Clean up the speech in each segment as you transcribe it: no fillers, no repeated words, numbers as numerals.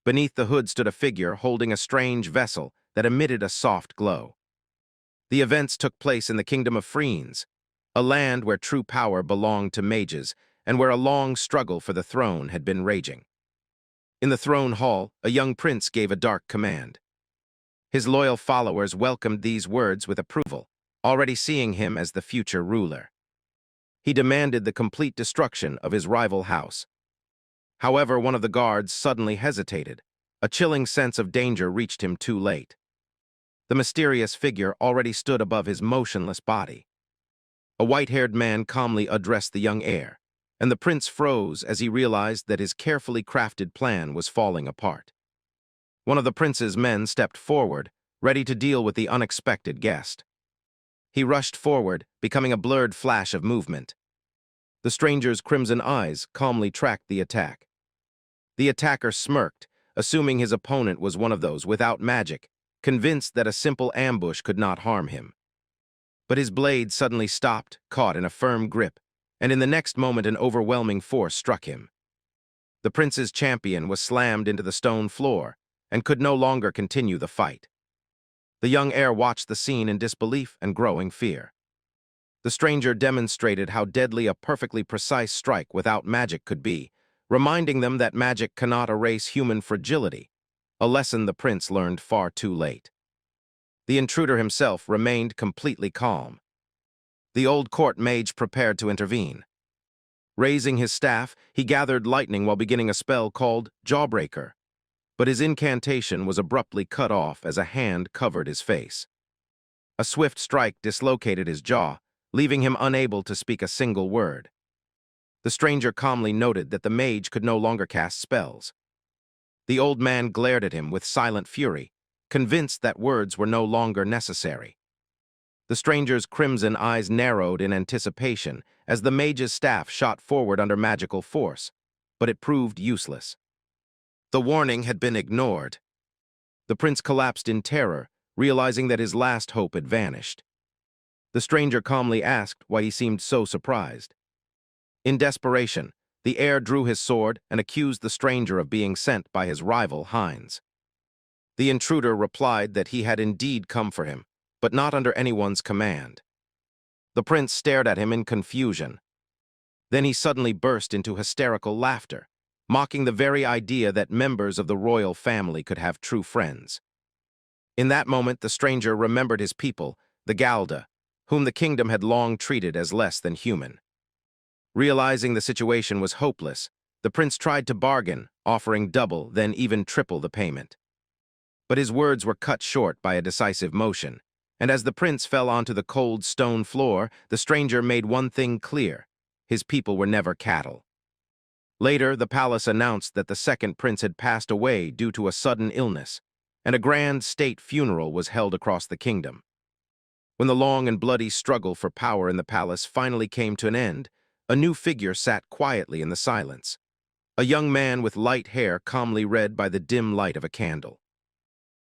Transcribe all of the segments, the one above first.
Beneath the hood stood a figure holding a strange vessel that emitted a soft glow. The events took place in the kingdom of Friends, a land where true power belonged to mages and where a long struggle for the throne had been raging. In the throne hall, a young prince gave a dark command. His loyal followers welcomed these words with approval, already seeing him as the future ruler. He demanded the complete destruction of his rival house. However, one of the guards suddenly hesitated. A chilling sense of danger reached him too late. The mysterious figure already stood above his motionless body. A white-haired man calmly addressed the young heir, and the prince froze as he realized that his carefully crafted plan was falling apart. One of the prince's men stepped forward, ready to deal with the unexpected guest. He rushed forward, becoming a blurred flash of movement. The stranger's crimson eyes calmly tracked the attack. The attacker smirked, assuming his opponent was one of those without magic, convinced that a simple ambush could not harm him. But his blade suddenly stopped, caught in a firm grip, and in the next moment an overwhelming force struck him. The prince's champion was slammed into the stone floor and could no longer continue the fight. The young heir watched the scene in disbelief and growing fear. The stranger demonstrated how deadly a perfectly precise strike without magic could be, reminding them that magic cannot erase human fragility, a lesson the prince learned far too late. The intruder himself remained completely calm. The old court mage prepared to intervene. Raising his staff, he gathered lightning while beginning a spell called Jawbreaker. But his incantation was abruptly cut off as a hand covered his face. A swift strike dislocated his jaw, leaving him unable to speak a single word. The stranger calmly noted that the mage could no longer cast spells. The old man glared at him with silent fury, convinced that words were no longer necessary. The stranger's crimson eyes narrowed in anticipation as the mage's staff shot forward under magical force, but it proved useless. The warning had been ignored. The prince collapsed in terror, realizing that his last hope had vanished. The stranger calmly asked why he seemed so surprised. In desperation, the heir drew his sword and accused the stranger of being sent by his rival, Heinz. The intruder replied that he had indeed come for him, but not under anyone's command. The prince stared at him in confusion. Then he suddenly burst into hysterical laughter, mocking the very idea that members of the royal family could have true friends. In that moment, the stranger remembered his people, the Galda, whom the kingdom had long treated as less than human. Realizing the situation was hopeless, the prince tried to bargain, offering double, then even triple the payment. But his words were cut short by a decisive motion, and as the prince fell onto the cold stone floor, the stranger made one thing clear: his people were never cattle. Later, the palace announced that the second prince had passed away due to a sudden illness, and a grand state funeral was held across the kingdom. When the long and bloody struggle for power in the palace finally came to an end, a new figure sat quietly in the silence. A young man with light hair calmly read by the dim light of a candle.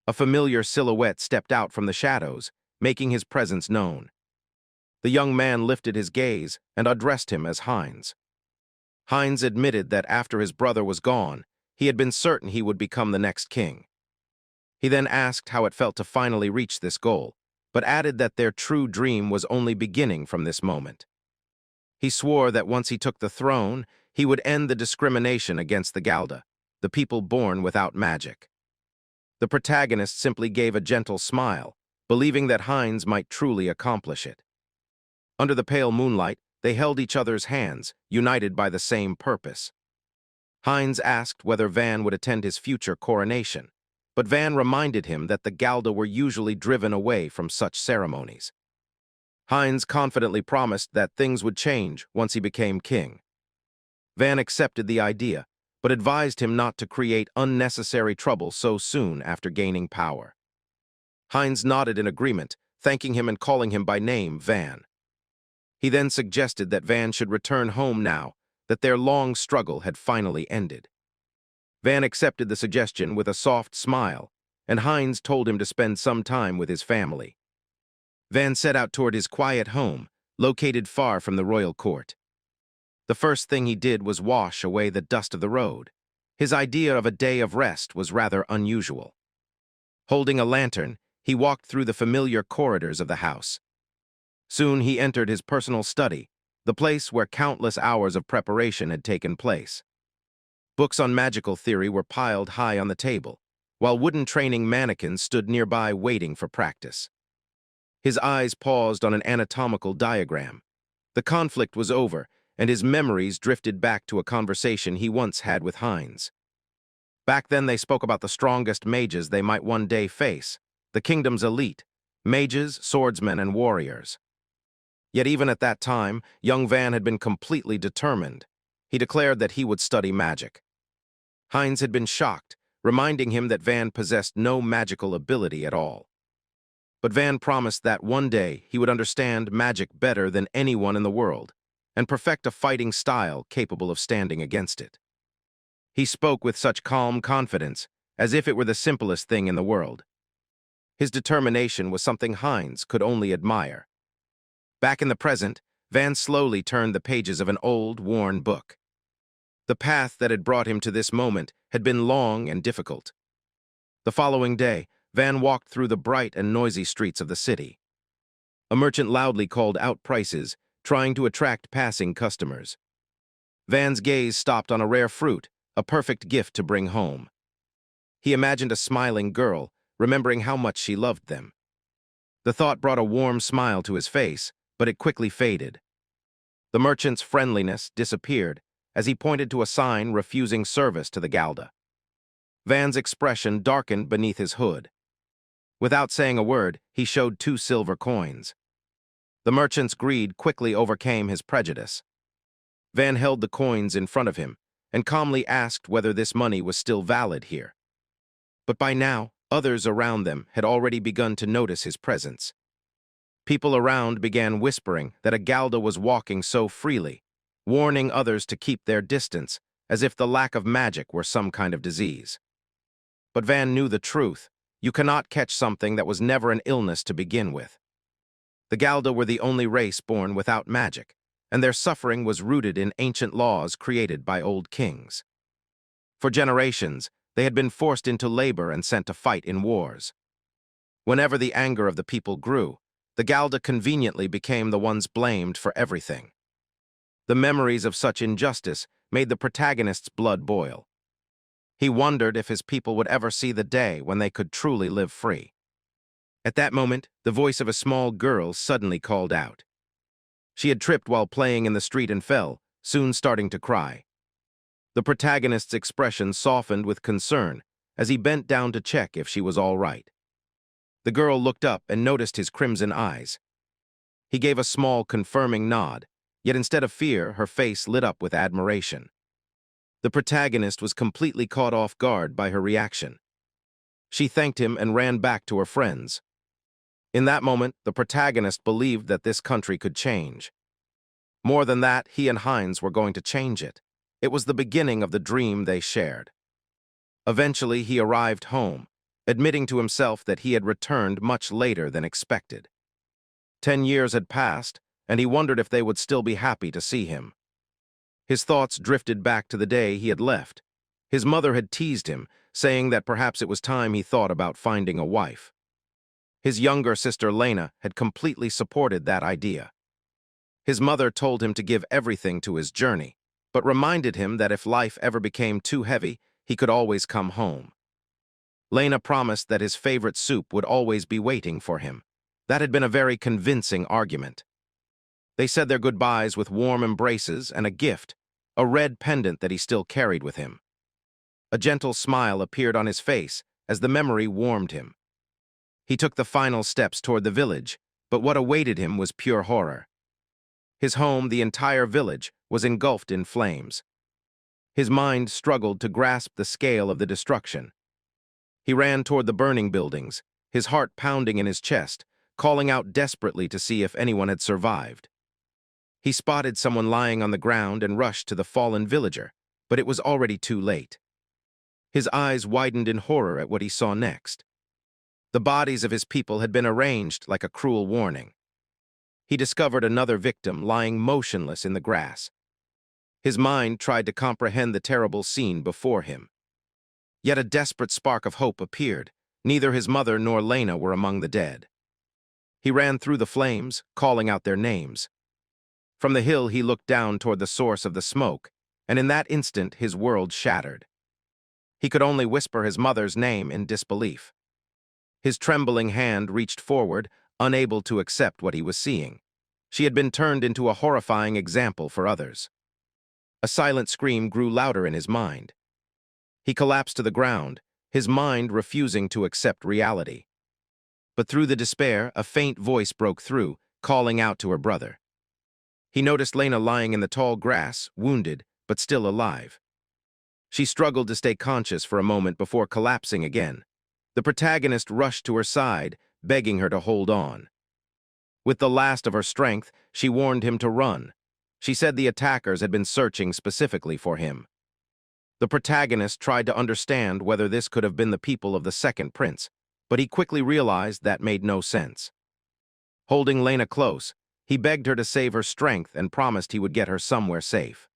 A familiar silhouette stepped out from the shadows, making his presence known. The young man lifted his gaze and addressed him as Heinz. Heinz admitted that after his brother was gone, he had been certain he would become the next king. He then asked how it felt to finally reach this goal, but added that their true dream was only beginning from this moment. He swore that once he took the throne, he would end the discrimination against the Galda, the people born without magic. The protagonist simply gave a gentle smile, believing that Heinz might truly accomplish it. Under the pale moonlight, they held each other's hands, united by the same purpose. Heinz asked whether Van would attend his future coronation, but Van reminded him that the Galda were usually driven away from such ceremonies. Heinz confidently promised that things would change once he became king. Van accepted the idea, but advised him not to create unnecessary trouble so soon after gaining power. Heinz nodded in agreement, thanking him and calling him by name Van. He then suggested that Van should return home now that their long struggle had finally ended. Van accepted the suggestion with a soft smile, and Heinz told him to spend some time with his family. Van set out toward his quiet home, located far from the royal court. The first thing he did was wash away the dust of the road. His idea of a day of rest was rather unusual. Holding a lantern, he walked through the familiar corridors of the house. Soon he entered his personal study, the place where countless hours of preparation had taken place. Books on magical theory were piled high on the table, while wooden training mannequins stood nearby waiting for practice. His eyes paused on an anatomical diagram. The conflict was over, and his memories drifted back to a conversation he once had with Heinz. Back then they spoke about the strongest mages they might one day face, the kingdom's elite, mages, swordsmen, and warriors. Yet even at that time, young Van had been completely determined. He declared that he would study magic. Heinz had been shocked, reminding him that Van possessed no magical ability at all. But Van promised that one day he would understand magic better than anyone in the world, and perfect a fighting style capable of standing against it. He spoke with such calm confidence, as if it were the simplest thing in the world. His determination was something Heinz could only admire. Back in the present, Van slowly turned the pages of an old, worn book. The path that had brought him to this moment had been long and difficult. The following day, Van walked through the bright and noisy streets of the city. A merchant loudly called out prices, trying to attract passing customers. Van's gaze stopped on a rare fruit, a perfect gift to bring home. He imagined a smiling girl, remembering how much she loved them. The thought brought a warm smile to his face, but it quickly faded. The merchant's friendliness disappeared as he pointed to a sign refusing service to the Galda. Van's expression darkened beneath his hood. Without saying a word, he showed 2 silver coins. The merchant's greed quickly overcame his prejudice. Van held the coins in front of him and calmly asked whether this money was still valid here. But by now, others around them had already begun to notice his presence. People around began whispering that a Galda was walking so freely, warning others to keep their distance, as if the lack of magic were some kind of disease. But Van knew the truth. You cannot catch something that was never an illness to begin with. The Galda were the only race born without magic, and their suffering was rooted in ancient laws created by old kings. For generations, they had been forced into labor and sent to fight in wars. Whenever the anger of the people grew, the Galda conveniently became the ones blamed for everything. The memories of such injustice made the protagonist's blood boil. He wondered if his people would ever see the day when they could truly live free. At that moment, the voice of a small girl suddenly called out. She had tripped while playing in the street and fell, soon starting to cry. The protagonist's expression softened with concern as he bent down to check if she was all right. The girl looked up and noticed his crimson eyes. He gave a small, confirming nod, yet instead of fear, her face lit up with admiration. The protagonist was completely caught off guard by her reaction. She thanked him and ran back to her friends. In that moment, the protagonist believed that this country could change. More than that, he and Heinz were going to change it. It was the beginning of the dream they shared. Eventually, he arrived home, admitting to himself that he had returned much later than expected. 10 years had passed, and he wondered if they would still be happy to see him. His thoughts drifted back to the day he had left. His mother had teased him, saying that perhaps it was time he thought about finding a wife. His younger sister Lena had completely supported that idea. His mother told him to give everything to his journey, but reminded him that if life ever became too heavy, he could always come home. Lena promised that his favorite soup would always be waiting for him. That had been a very convincing argument. They said their goodbyes with warm embraces and a gift, a red pendant that he still carried with him. A gentle smile appeared on his face as the memory warmed him. He took the final steps toward the village, but what awaited him was pure horror. His home, the entire village, was engulfed in flames. His mind struggled to grasp the scale of the destruction. He ran toward the burning buildings, his heart pounding in his chest, calling out desperately to see if anyone had survived. He spotted someone lying on the ground and rushed to the fallen villager, but it was already too late. His eyes widened in horror at what he saw next. The bodies of his people had been arranged like a cruel warning. He discovered another victim lying motionless in the grass. His mind tried to comprehend the terrible scene before him. Yet a desperate spark of hope appeared. Neither his mother nor Lena were among the dead. He ran through the flames, calling out their names. From the hill he looked down toward the source of the smoke, and in that instant his world shattered. He could only whisper his mother's name in disbelief. His trembling hand reached forward, unable to accept what he was seeing. She had been turned into a horrifying example for others. A silent scream grew louder in his mind. He collapsed to the ground, his mind refusing to accept reality. But through the despair, a faint voice broke through, calling out to her brother. He noticed Lena lying in the tall grass, wounded, but still alive. She struggled to stay conscious for a moment before collapsing again. The protagonist rushed to her side, begging her to hold on. With the last of her strength, she warned him to run. She said the attackers had been searching specifically for him. The protagonist tried to understand whether this could have been the people of the second prince, but he quickly realized that made no sense. Holding Lena close, he begged her to save her strength and promised he would get her somewhere safe.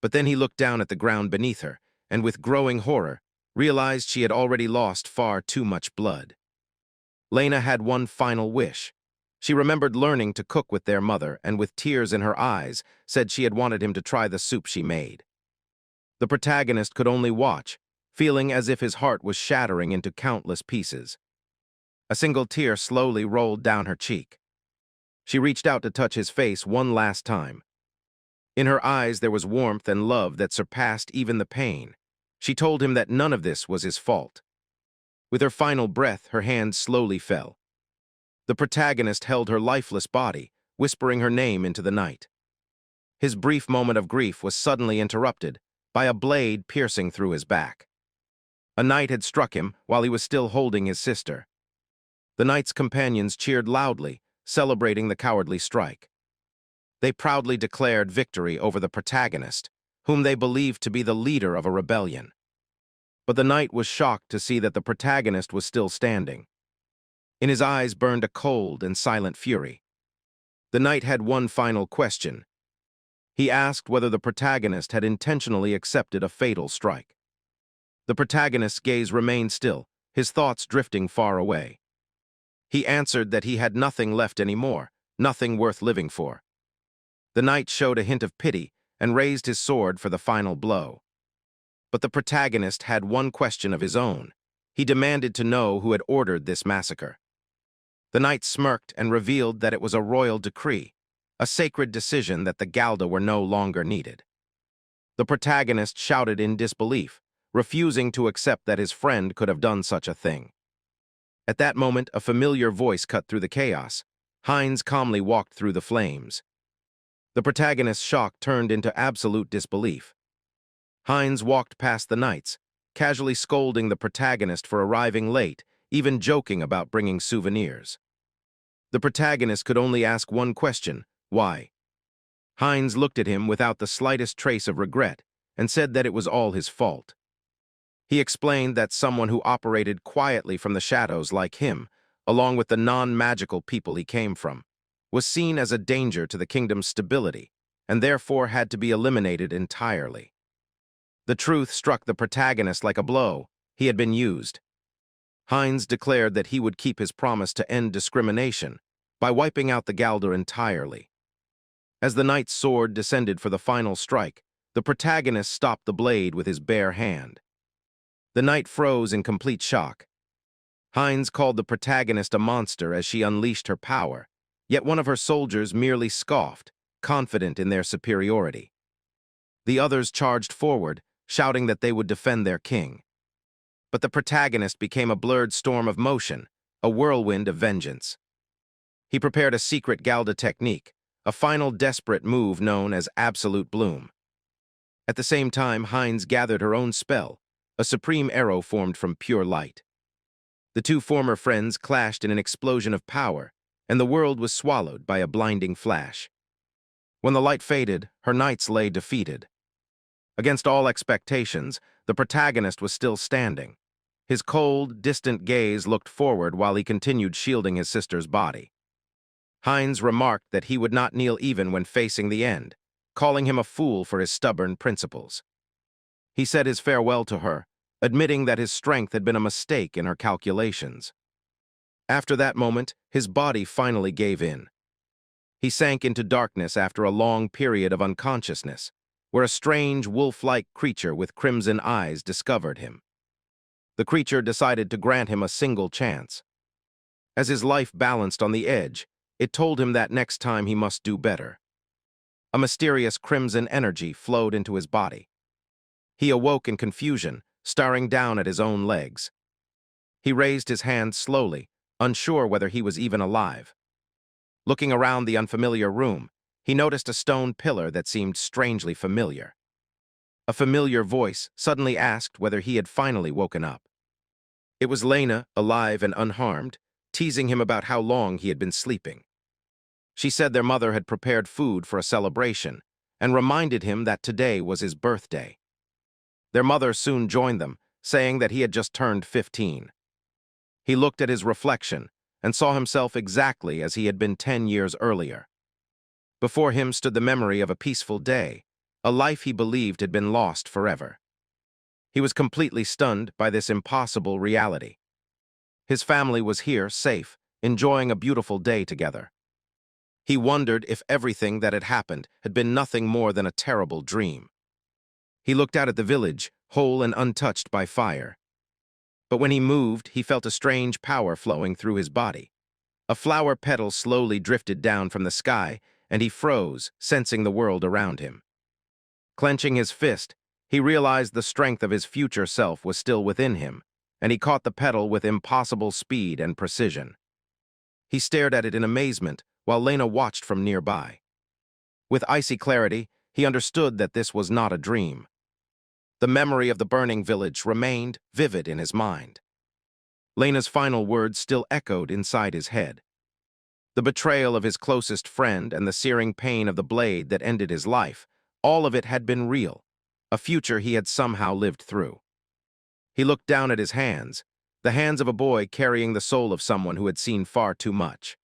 But then he looked down at the ground beneath her, and with growing horror, realized she had already lost far too much blood. Lena had one final wish. She remembered learning to cook with their mother, and with tears in her eyes, said she had wanted him to try the soup she made. The protagonist could only watch, feeling as if his heart was shattering into countless pieces. A single tear slowly rolled down her cheek. She reached out to touch his face one last time. In her eyes there was warmth and love that surpassed even the pain. She told him that none of this was his fault. With her final breath, her hand slowly fell. The protagonist held her lifeless body, whispering her name into the night. His brief moment of grief was suddenly interrupted by a blade piercing through his back. A knight had struck him while he was still holding his sister. The knight's companions cheered loudly, celebrating the cowardly strike. They proudly declared victory over the protagonist, whom they believed to be the leader of a rebellion. But the knight was shocked to see that the protagonist was still standing. In his eyes burned a cold and silent fury. The knight had one final question. He asked whether the protagonist had intentionally accepted a fatal strike. The protagonist's gaze remained still, his thoughts drifting far away. He answered that he had nothing left anymore, nothing worth living for. The knight showed a hint of pity and raised his sword for the final blow. But the protagonist had one question of his own. He demanded to know who had ordered this massacre. The knight smirked and revealed that it was a royal decree, a sacred decision that the Galda were no longer needed. The protagonist shouted in disbelief, refusing to accept that his friend could have done such a thing. At that moment, a familiar voice cut through the chaos. Heinz calmly walked through the flames. The protagonist's shock turned into absolute disbelief. Heinz walked past the knights, casually scolding the protagonist for arriving late, even joking about bringing souvenirs. The protagonist could only ask one question: why? Heinz looked at him without the slightest trace of regret and said that it was all his fault. He explained that someone who operated quietly from the shadows like him, along with the non-magical people he came from, was seen as a danger to the kingdom's stability and therefore had to be eliminated entirely. The truth struck the protagonist like a blow. He had been used. Heinz declared that he would keep his promise to end discrimination by wiping out the Galda entirely. As the knight's sword descended for the final strike, the protagonist stopped the blade with his bare hand. The knight froze in complete shock. Heinz called the protagonist a monster as she unleashed her power, yet one of her soldiers merely scoffed, confident in their superiority. The others charged forward, shouting that they would defend their king. But the protagonist became a blurred storm of motion, a whirlwind of vengeance. He prepared a secret Galda technique, a final desperate move known as Absolute Bloom. At the same time, Heinz gathered her own spell, a supreme arrow formed from pure light. The two former friends clashed in an explosion of power, and the world was swallowed by a blinding flash. When the light faded, her knights lay defeated. Against all expectations, the protagonist was still standing. His cold, distant gaze looked forward while he continued shielding his sister's body. Heinz remarked that he would not kneel even when facing the end, calling him a fool for his stubborn principles. He said his farewell to her, admitting that his strength had been a mistake in her calculations. After that moment, his body finally gave in. He sank into darkness after a long period of unconsciousness, where a strange wolf-like creature with crimson eyes discovered him. The creature decided to grant him a single chance. As his life balanced on the edge, it told him that next time he must do better. A mysterious crimson energy flowed into his body. He awoke in confusion, staring down at his own legs. He raised his hand slowly, unsure whether he was even alive. Looking around the unfamiliar room, he noticed a stone pillar that seemed strangely familiar. A familiar voice suddenly asked whether he had finally woken up. It was Lena, alive and unharmed, teasing him about how long he had been sleeping. She said their mother had prepared food for a celebration and reminded him that today was his birthday. Their mother soon joined them, saying that he had just turned 15. He looked at his reflection and saw himself exactly as he had been 10 years earlier. Before him stood the memory of a peaceful day, a life he believed had been lost forever. He was completely stunned by this impossible reality. His family was here, safe, enjoying a beautiful day together. He wondered if everything that had happened had been nothing more than a terrible dream. He looked out at the village, whole and untouched by fire. But when he moved, he felt a strange power flowing through his body. A flower petal slowly drifted down from the sky, and he froze, sensing the world around him. Clenching his fist, he realized the strength of his future self was still within him, and he caught the petal with impossible speed and precision. He stared at it in amazement, while Lena watched from nearby. With icy clarity, he understood that this was not a dream. The memory of the burning village remained vivid in his mind. Lena's final words still echoed inside his head. The betrayal of his closest friend and the searing pain of the blade that ended his life, all of it had been real, a future he had somehow lived through. He looked down at his hands, the hands of a boy carrying the soul of someone who had seen far too much.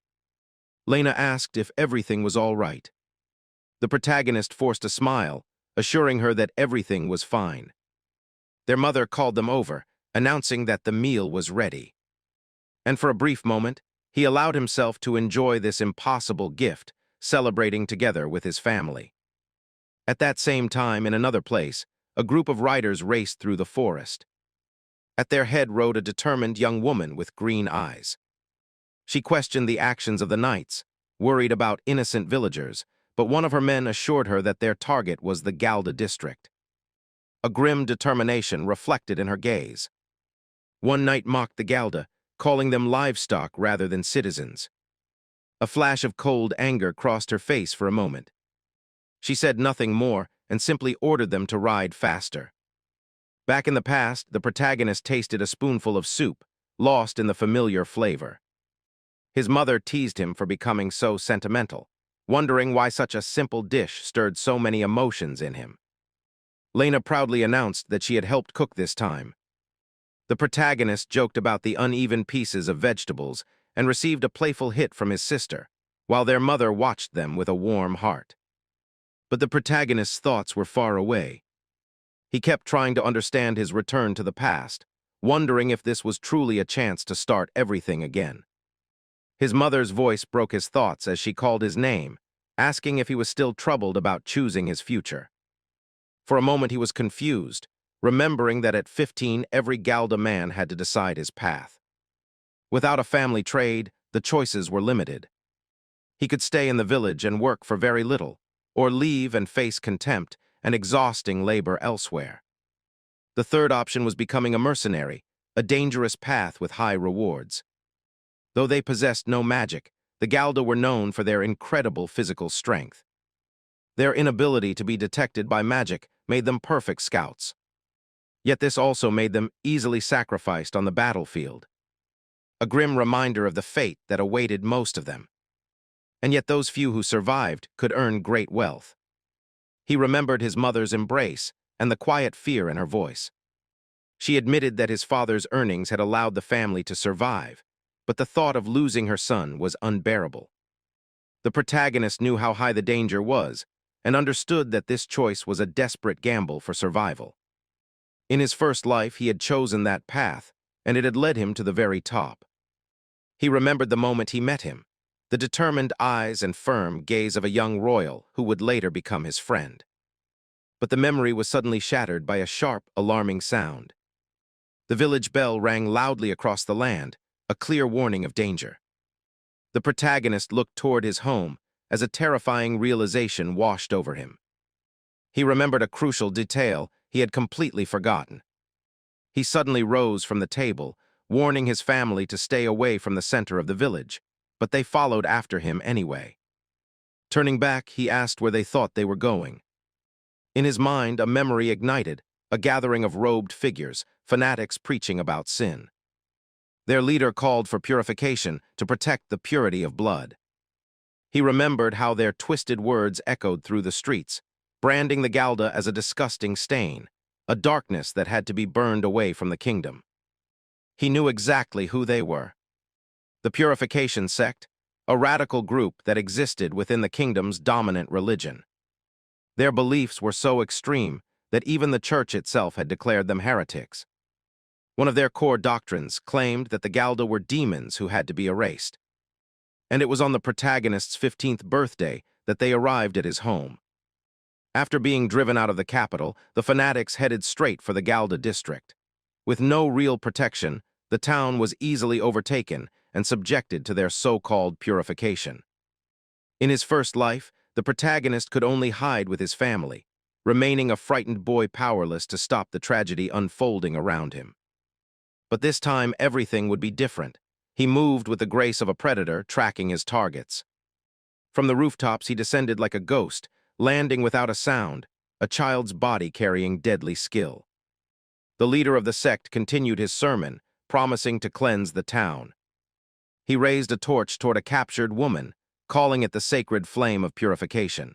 Lena asked if everything was all right. The protagonist forced a smile, assuring her that everything was fine. Their mother called them over, announcing that the meal was ready. And for a brief moment, he allowed himself to enjoy this impossible gift, celebrating together with his family. At that same time, in another place, a group of riders raced through the forest. At their head rode a determined young woman with green eyes. She questioned the actions of the knights, worried about innocent villagers, but one of her men assured her that their target was the Galda district. A grim determination reflected in her gaze. One knight mocked the Galda, calling them livestock rather than citizens. A flash of cold anger crossed her face for a moment. She said nothing more and simply ordered them to ride faster. Back in the past, the protagonist tasted a spoonful of soup, lost in the familiar flavor. His mother teased him for becoming so sentimental, wondering why such a simple dish stirred so many emotions in him. Lena proudly announced that she had helped cook this time. The protagonist joked about the uneven pieces of vegetables and received a playful hit from his sister, while their mother watched them with a warm heart. But the protagonist's thoughts were far away. He kept trying to understand his return to the past, wondering if this was truly a chance to start everything again. His mother's voice broke his thoughts as she called his name, asking if he was still troubled about choosing his future. For a moment he was confused, remembering that at 15 every Galda man had to decide his path. Without a family trade, the choices were limited. He could stay in the village and work for very little, or leave and face contempt and exhausting labor elsewhere. The third option was becoming a mercenary, a dangerous path with high rewards. Though they possessed no magic, the Galda were known for their incredible physical strength. Their inability to be detected by magic made them perfect scouts. Yet this also made them easily sacrificed on the battlefield. A grim reminder of the fate that awaited most of them. And yet those few who survived could earn great wealth. He remembered his mother's embrace and the quiet fear in her voice. She admitted that his father's earnings had allowed the family to survive, but the thought of losing her son was unbearable. The protagonist knew how high the danger was, and understood that this choice was a desperate gamble for survival. In his first life, he had chosen that path, and it had led him to the very top. He remembered the moment he met him, the determined eyes and firm gaze of a young royal who would later become his friend. But the memory was suddenly shattered by a sharp, alarming sound. The village bell rang loudly across the land, a clear warning of danger. The protagonist looked toward his home as a terrifying realization washed over him. He remembered a crucial detail he had completely forgotten. He suddenly rose from the table, warning his family to stay away from the center of the village, but they followed after him anyway. Turning back, he asked where they thought they were going. In his mind, a memory ignited, a gathering of robed figures, fanatics preaching about sin. Their leader called for purification to protect the purity of blood. He remembered how their twisted words echoed through the streets, branding the Galda as a disgusting stain, a darkness that had to be burned away from the kingdom. He knew exactly who they were. The Purification sect, a radical group that existed within the kingdom's dominant religion. Their beliefs were so extreme that even the church itself had declared them heretics. One of their core doctrines claimed that the Galda were demons who had to be erased. And it was on the protagonist's 15th birthday that they arrived at his home. After being driven out of the capital, the fanatics headed straight for the Galda district. With no real protection, the town was easily overtaken and subjected to their so-called purification. In his first life, the protagonist could only hide with his family, remaining a frightened boy powerless to stop the tragedy unfolding around him. But this time, everything would be different. He moved with the grace of a predator, tracking his targets. From the rooftops, he descended like a ghost, landing without a sound, a child's body carrying deadly skill. The leader of the sect continued his sermon, promising to cleanse the town. He raised a torch toward a captured woman, calling it the sacred flame of purification.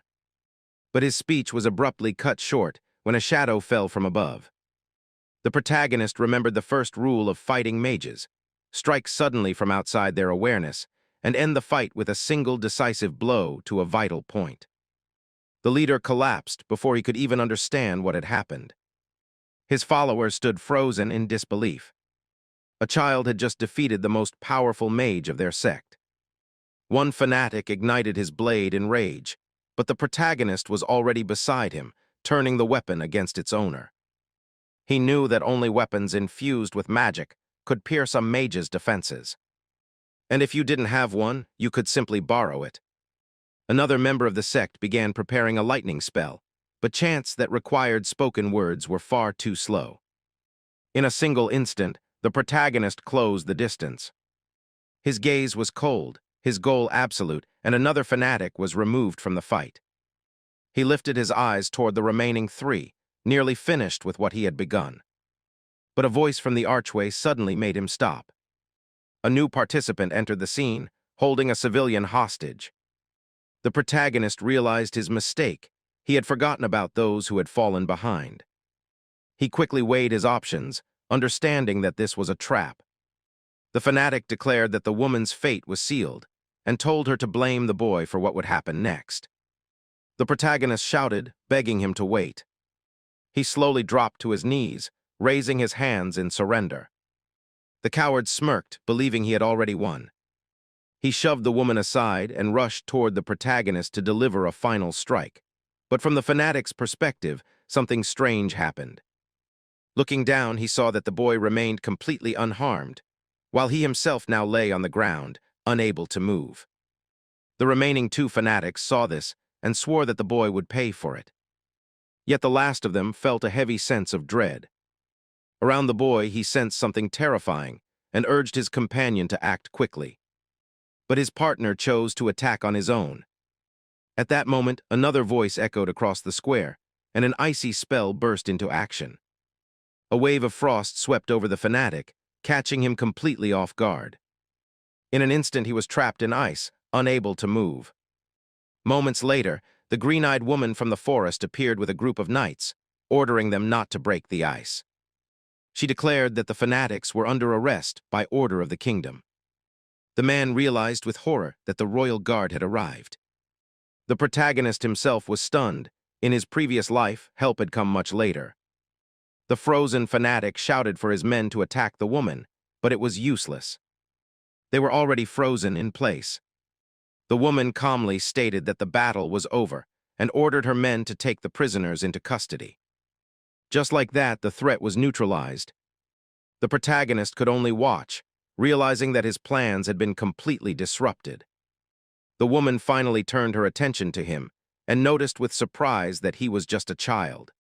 But his speech was abruptly cut short when a shadow fell from above. The protagonist remembered the first rule of fighting mages: strike suddenly from outside their awareness and end the fight with a single decisive blow to a vital point. The leader collapsed before he could even understand what had happened. His followers stood frozen in disbelief. A child had just defeated the most powerful mage of their sect. One fanatic ignited his blade in rage, but the protagonist was already beside him, turning the weapon against its owner. He knew that only weapons infused with magic could pierce a mage's defenses. And if you didn't have one, you could simply borrow it. Another member of the sect began preparing a lightning spell, but chants that required spoken words were far too slow. In a single instant, the protagonist closed the distance. His gaze was cold, his goal absolute, and another fanatic was removed from the fight. He lifted his eyes toward the remaining three, nearly finished with what he had begun. But a voice from the archway suddenly made him stop. A new participant entered the scene, holding a civilian hostage. The protagonist realized his mistake. He had forgotten about those who had fallen behind. He quickly weighed his options, understanding that this was a trap. The fanatic declared that the woman's fate was sealed, and told her to blame the boy for what would happen next. The protagonist shouted, begging him to wait. He slowly dropped to his knees, raising his hands in surrender. The coward smirked, believing he had already won. He shoved the woman aside and rushed toward the protagonist to deliver a final strike. But from the fanatic's perspective, something strange happened. Looking down, he saw that the boy remained completely unharmed, while he himself now lay on the ground, unable to move. The remaining two fanatics saw this and swore that the boy would pay for it. Yet the last of them felt a heavy sense of dread. Around the boy, he sensed something terrifying and urged his companion to act quickly. But his partner chose to attack on his own. At that moment, another voice echoed across the square, and an icy spell burst into action. A wave of frost swept over the fanatic, catching him completely off guard. In an instant, he was trapped in ice, unable to move. Moments later, the green-eyed woman from the forest appeared with a group of knights, ordering them not to break the ice. She declared that the fanatics were under arrest by order of the kingdom. The man realized with horror that the royal guard had arrived. The protagonist himself was stunned. In his previous life, help had come much later. The frozen fanatic shouted for his men to attack the woman, but it was useless. They were already frozen in place. The woman calmly stated that the battle was over and ordered her men to take the prisoners into custody. Just like that, the threat was neutralized. The protagonist could only watch, realizing that his plans had been completely disrupted. The woman finally turned her attention to him and noticed with surprise that he was just a child.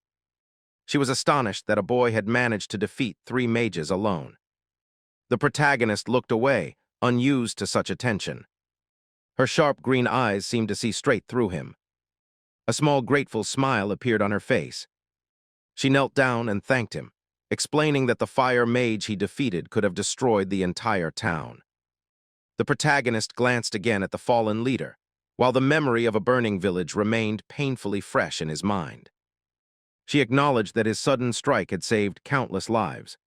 She was astonished that a boy had managed to defeat 3 mages alone. The protagonist looked away, unused to such attention. Her sharp green eyes seemed to see straight through him. A small grateful smile appeared on her face. She knelt down and thanked him, explaining that the fire mage he defeated could have destroyed the entire town. The protagonist glanced again at the fallen leader, while the memory of a burning village remained painfully fresh in his mind. She acknowledged that his sudden strike had saved countless lives.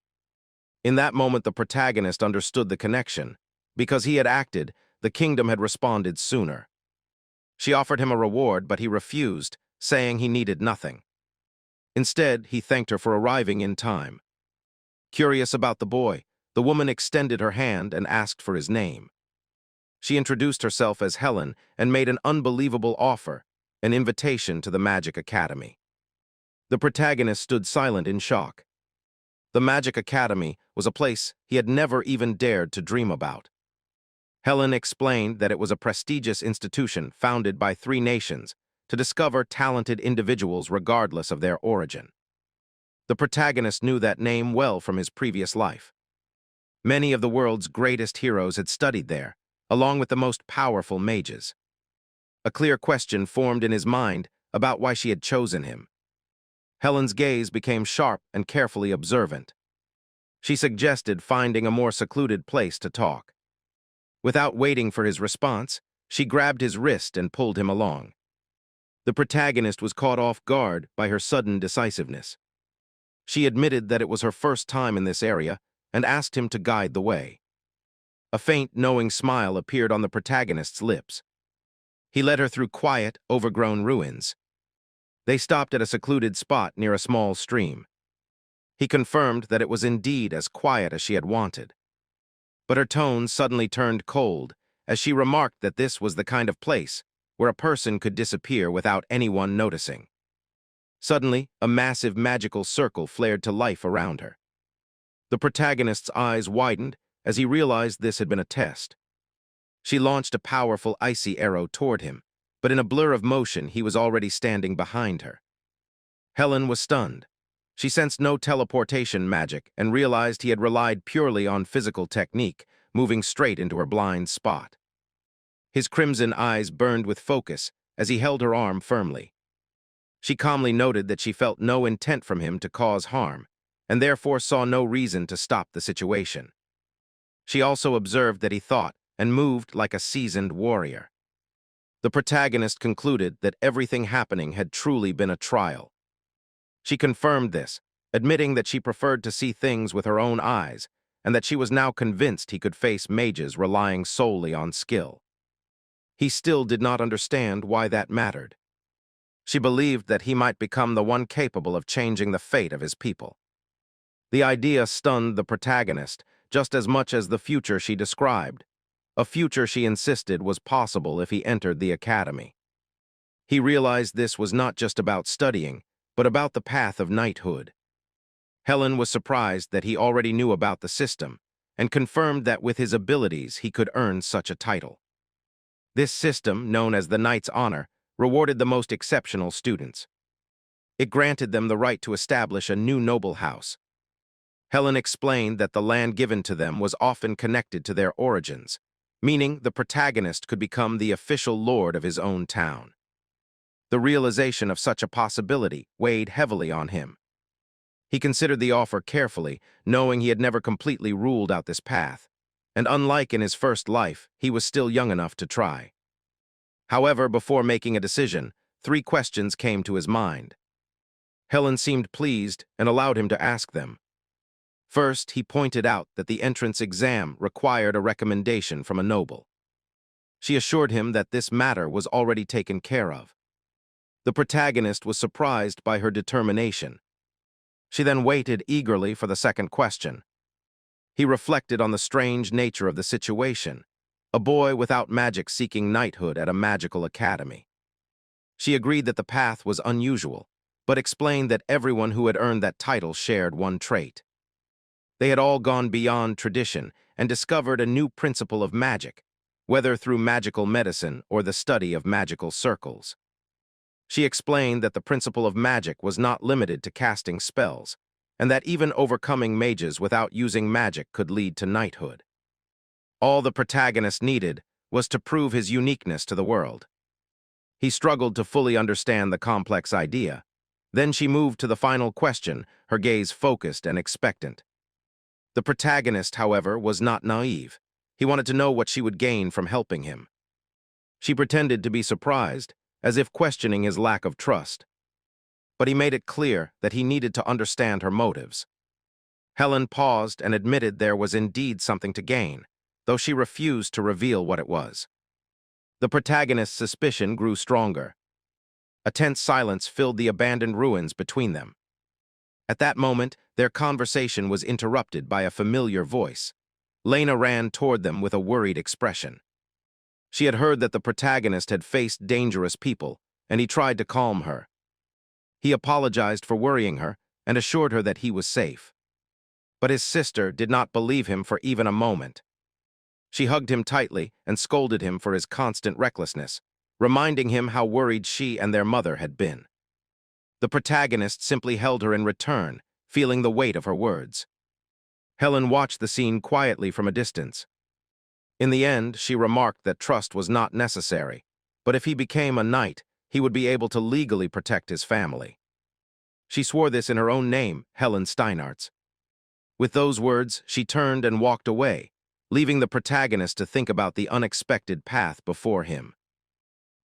In that moment, the protagonist understood the connection. Because he had acted, the kingdom had responded sooner. She offered him a reward, but he refused, saying he needed nothing. Instead, he thanked her for arriving in time. Curious about the boy, the woman extended her hand and asked for his name. She introduced herself as Helen and made an unbelievable offer, an invitation to the Magic Academy. The protagonist stood silent in shock. The Magic Academy was a place he had never even dared to dream about. Helen explained that it was a prestigious institution founded by 3 nations to discover talented individuals regardless of their origin. The protagonist knew that name well from his previous life. Many of the world's greatest heroes had studied there, along with the most powerful mages. A clear question formed in his mind about why she had chosen him. Helen's gaze became sharp and carefully observant. She suggested finding a more secluded place to talk. Without waiting for his response, she grabbed his wrist and pulled him along. The protagonist was caught off guard by her sudden decisiveness. She admitted that it was her first time in this area and asked him to guide the way. A faint, knowing smile appeared on the protagonist's lips. He led her through quiet, overgrown ruins. They stopped at a secluded spot near a small stream. He confirmed that it was indeed as quiet as she had wanted. But her tone suddenly turned cold as she remarked that this was the kind of place where a person could disappear without anyone noticing. Suddenly, a massive magical circle flared to life around her. The protagonist's eyes widened as he realized this had been a test. She launched a powerful icy arrow toward him, but in a blur of motion he was already standing behind her. Helen was stunned. She sensed no teleportation magic and realized he had relied purely on physical technique, moving straight into her blind spot. His crimson eyes burned with focus as he held her arm firmly. She calmly noted that she felt no intent from him to cause harm, and therefore saw no reason to stop the situation. She also observed that he thought and moved like a seasoned warrior. The protagonist concluded that everything happening had truly been a trial. She confirmed this, admitting that she preferred to see things with her own eyes, and that she was now convinced he could face mages relying solely on skill. He still did not understand why that mattered. She believed that he might become the one capable of changing the fate of his people. The idea stunned the protagonist just as much as the future she described, a future she insisted was possible if he entered the academy. He realized this was not just about studying, but about the path of knighthood. Helen was surprised that he already knew about the system, and confirmed that with his abilities he could earn such a title. This system, known as the Knight's Honor, rewarded the most exceptional students. It granted them the right to establish a new noble house. Helen explained that the land given to them was often connected to their origins, meaning the protagonist could become the official lord of his own town. The realization of such a possibility weighed heavily on him. He considered the offer carefully, knowing he had never completely ruled out this path, and unlike in his first life, he was still young enough to try. However, before making a decision, 3 questions came to his mind. Helen seemed pleased and allowed him to ask them. First, he pointed out that the entrance exam required a recommendation from a noble. She assured him that this matter was already taken care of. The protagonist was surprised by her determination. She then waited eagerly for the second question. He reflected on the strange nature of the situation, a boy without magic seeking knighthood at a magical academy. She agreed that the path was unusual, but explained that everyone who had earned that title shared one trait. They had all gone beyond tradition and discovered a new principle of magic, whether through magical medicine or the study of magical circles. She explained that the principle of magic was not limited to casting spells, and that even overcoming mages without using magic could lead to knighthood. All the protagonist needed was to prove his uniqueness to the world. He struggled to fully understand the complex idea. Then she moved to the final question, her gaze focused and expectant. The protagonist, however, was not naive. He wanted to know what she would gain from helping him. She pretended to be surprised, as if questioning his lack of trust. But he made it clear that he needed to understand her motives. Helen paused and admitted there was indeed something to gain, though she refused to reveal what it was. The protagonist's suspicion grew stronger. A tense silence filled the abandoned ruins between them. At that moment, their conversation was interrupted by a familiar voice. Lena ran toward them with a worried expression. She had heard that the protagonist had faced dangerous people, and he tried to calm her. He apologized for worrying her and assured her that he was safe. But his sister did not believe him for even a moment. She hugged him tightly and scolded him for his constant recklessness, reminding him how worried she and their mother had been. The protagonist simply held her in return, feeling the weight of her words. Helen watched the scene quietly from a distance. In the end, she remarked that trust was not necessary, but if he became a knight, he would be able to legally protect his family. She swore this in her own name, Helen Steinart's. With those words, she turned and walked away, leaving the protagonist to think about the unexpected path before him.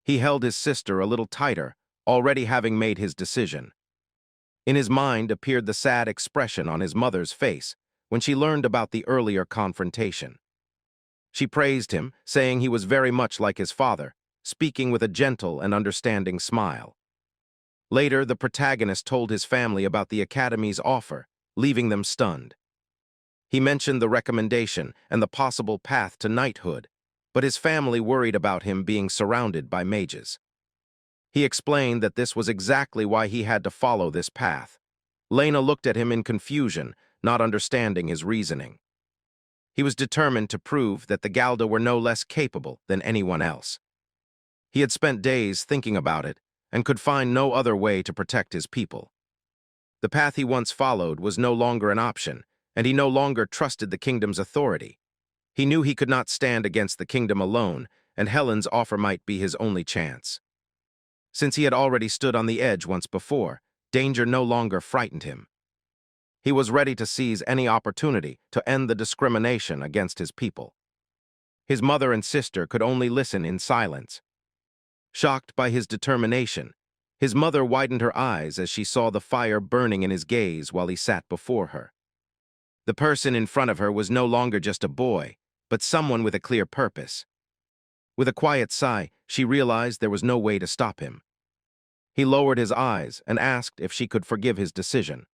He held his sister a little tighter, already having made his decision. In his mind appeared the sad expression on his mother's face when she learned about the earlier confrontation. She praised him, saying he was very much like his father, speaking with a gentle and understanding smile. Later, the protagonist told his family about the Academy's offer, leaving them stunned. He mentioned the recommendation and the possible path to knighthood, but his family worried about him being surrounded by mages. He explained that this was exactly why he had to follow this path. Lena looked at him in confusion, not understanding his reasoning. He was determined to prove that the Galda were no less capable than anyone else. He had spent days thinking about it and could find no other way to protect his people. The path he once followed was no longer an option, and he no longer trusted the kingdom's authority. He knew he could not stand against the kingdom alone, and Helen's offer might be his only chance. Since he had already stood on the edge once before, danger no longer frightened him. He was ready to seize any opportunity to end the discrimination against his people. His mother and sister could only listen in silence. Shocked by his determination, his mother widened her eyes as she saw the fire burning in his gaze while he sat before her. The person in front of her was no longer just a boy, but someone with a clear purpose. With a quiet sigh, she realized there was no way to stop him. He lowered his eyes and asked if she could forgive his decision.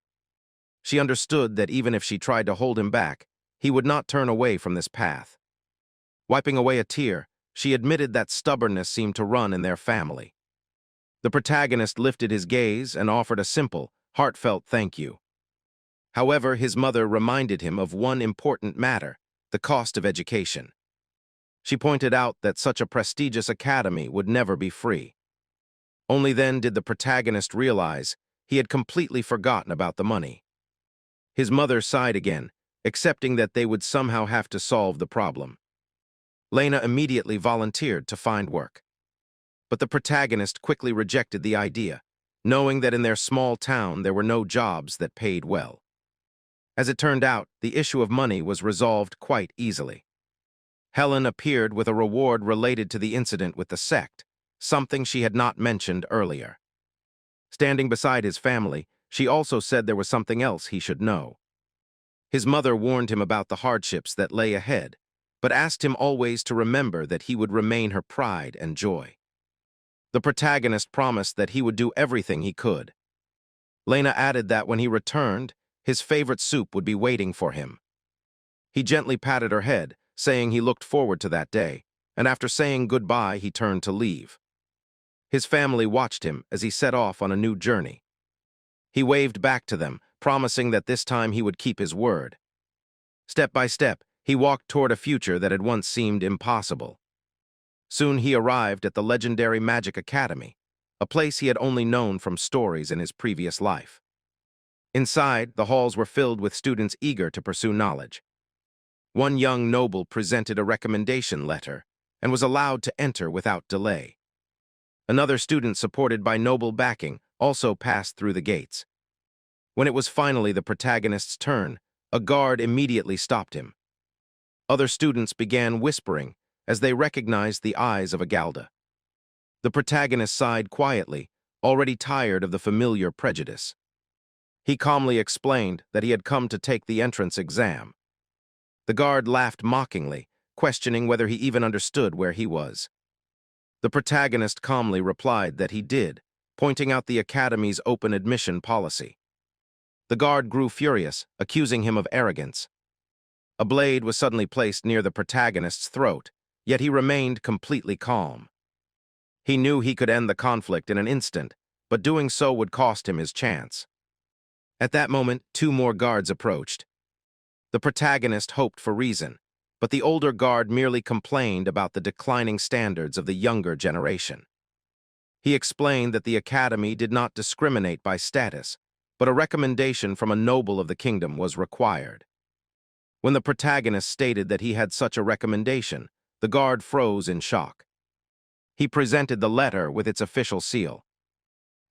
She understood that even if she tried to hold him back, he would not turn away from this path. Wiping away a tear, she admitted that stubbornness seemed to run in their family. The protagonist lifted his gaze and offered a simple, heartfelt thank you. However, his mother reminded him of one important matter, the cost of education. She pointed out that such a prestigious academy would never be free. Only then did the protagonist realize he had completely forgotten about the money. His mother sighed again, accepting that they would somehow have to solve the problem. Lena immediately volunteered to find work. But the protagonist quickly rejected the idea, knowing that in their small town there were no jobs that paid well. As it turned out, the issue of money was resolved quite easily. Helen appeared with a reward related to the incident with the sect, something she had not mentioned earlier. Standing beside his family, she also said there was something else he should know. His mother warned him about the hardships that lay ahead, but asked him always to remember that he would remain her pride and joy. The protagonist promised that he would do everything he could. Lena added that when he returned, his favorite soup would be waiting for him. He gently patted her head, saying he looked forward to that day, and after saying goodbye, he turned to leave. His family watched him as he set off on a new journey. He waved back to them, promising that this time he would keep his word. Step by step, he walked toward a future that had once seemed impossible. Soon he arrived at the legendary Magic Academy, a place he had only known from stories in his previous life. Inside, the halls were filled with students eager to pursue knowledge. One young noble presented a recommendation letter and was allowed to enter without delay. Another student, supported by noble backing, also passed through the gates. When it was finally the protagonist's turn, a guard immediately stopped him. Other students began whispering as they recognized the eyes of Agalda. The protagonist sighed quietly, already tired of the familiar prejudice. He calmly explained that he had come to take the entrance exam. The guard laughed mockingly, questioning whether he even understood where he was. The protagonist calmly replied that he did, pointing out the academy's open admission policy. The guard grew furious, accusing him of arrogance. A blade was suddenly placed near the protagonist's throat, yet he remained completely calm. He knew he could end the conflict in an instant, but doing so would cost him his chance. At that moment, two more guards approached. The protagonist hoped for reason, but the older guard merely complained about the declining standards of the younger generation. He explained that the academy did not discriminate by status, but a recommendation from a noble of the kingdom was required. When the protagonist stated that he had such a recommendation, the guard froze in shock. He presented the letter with its official seal.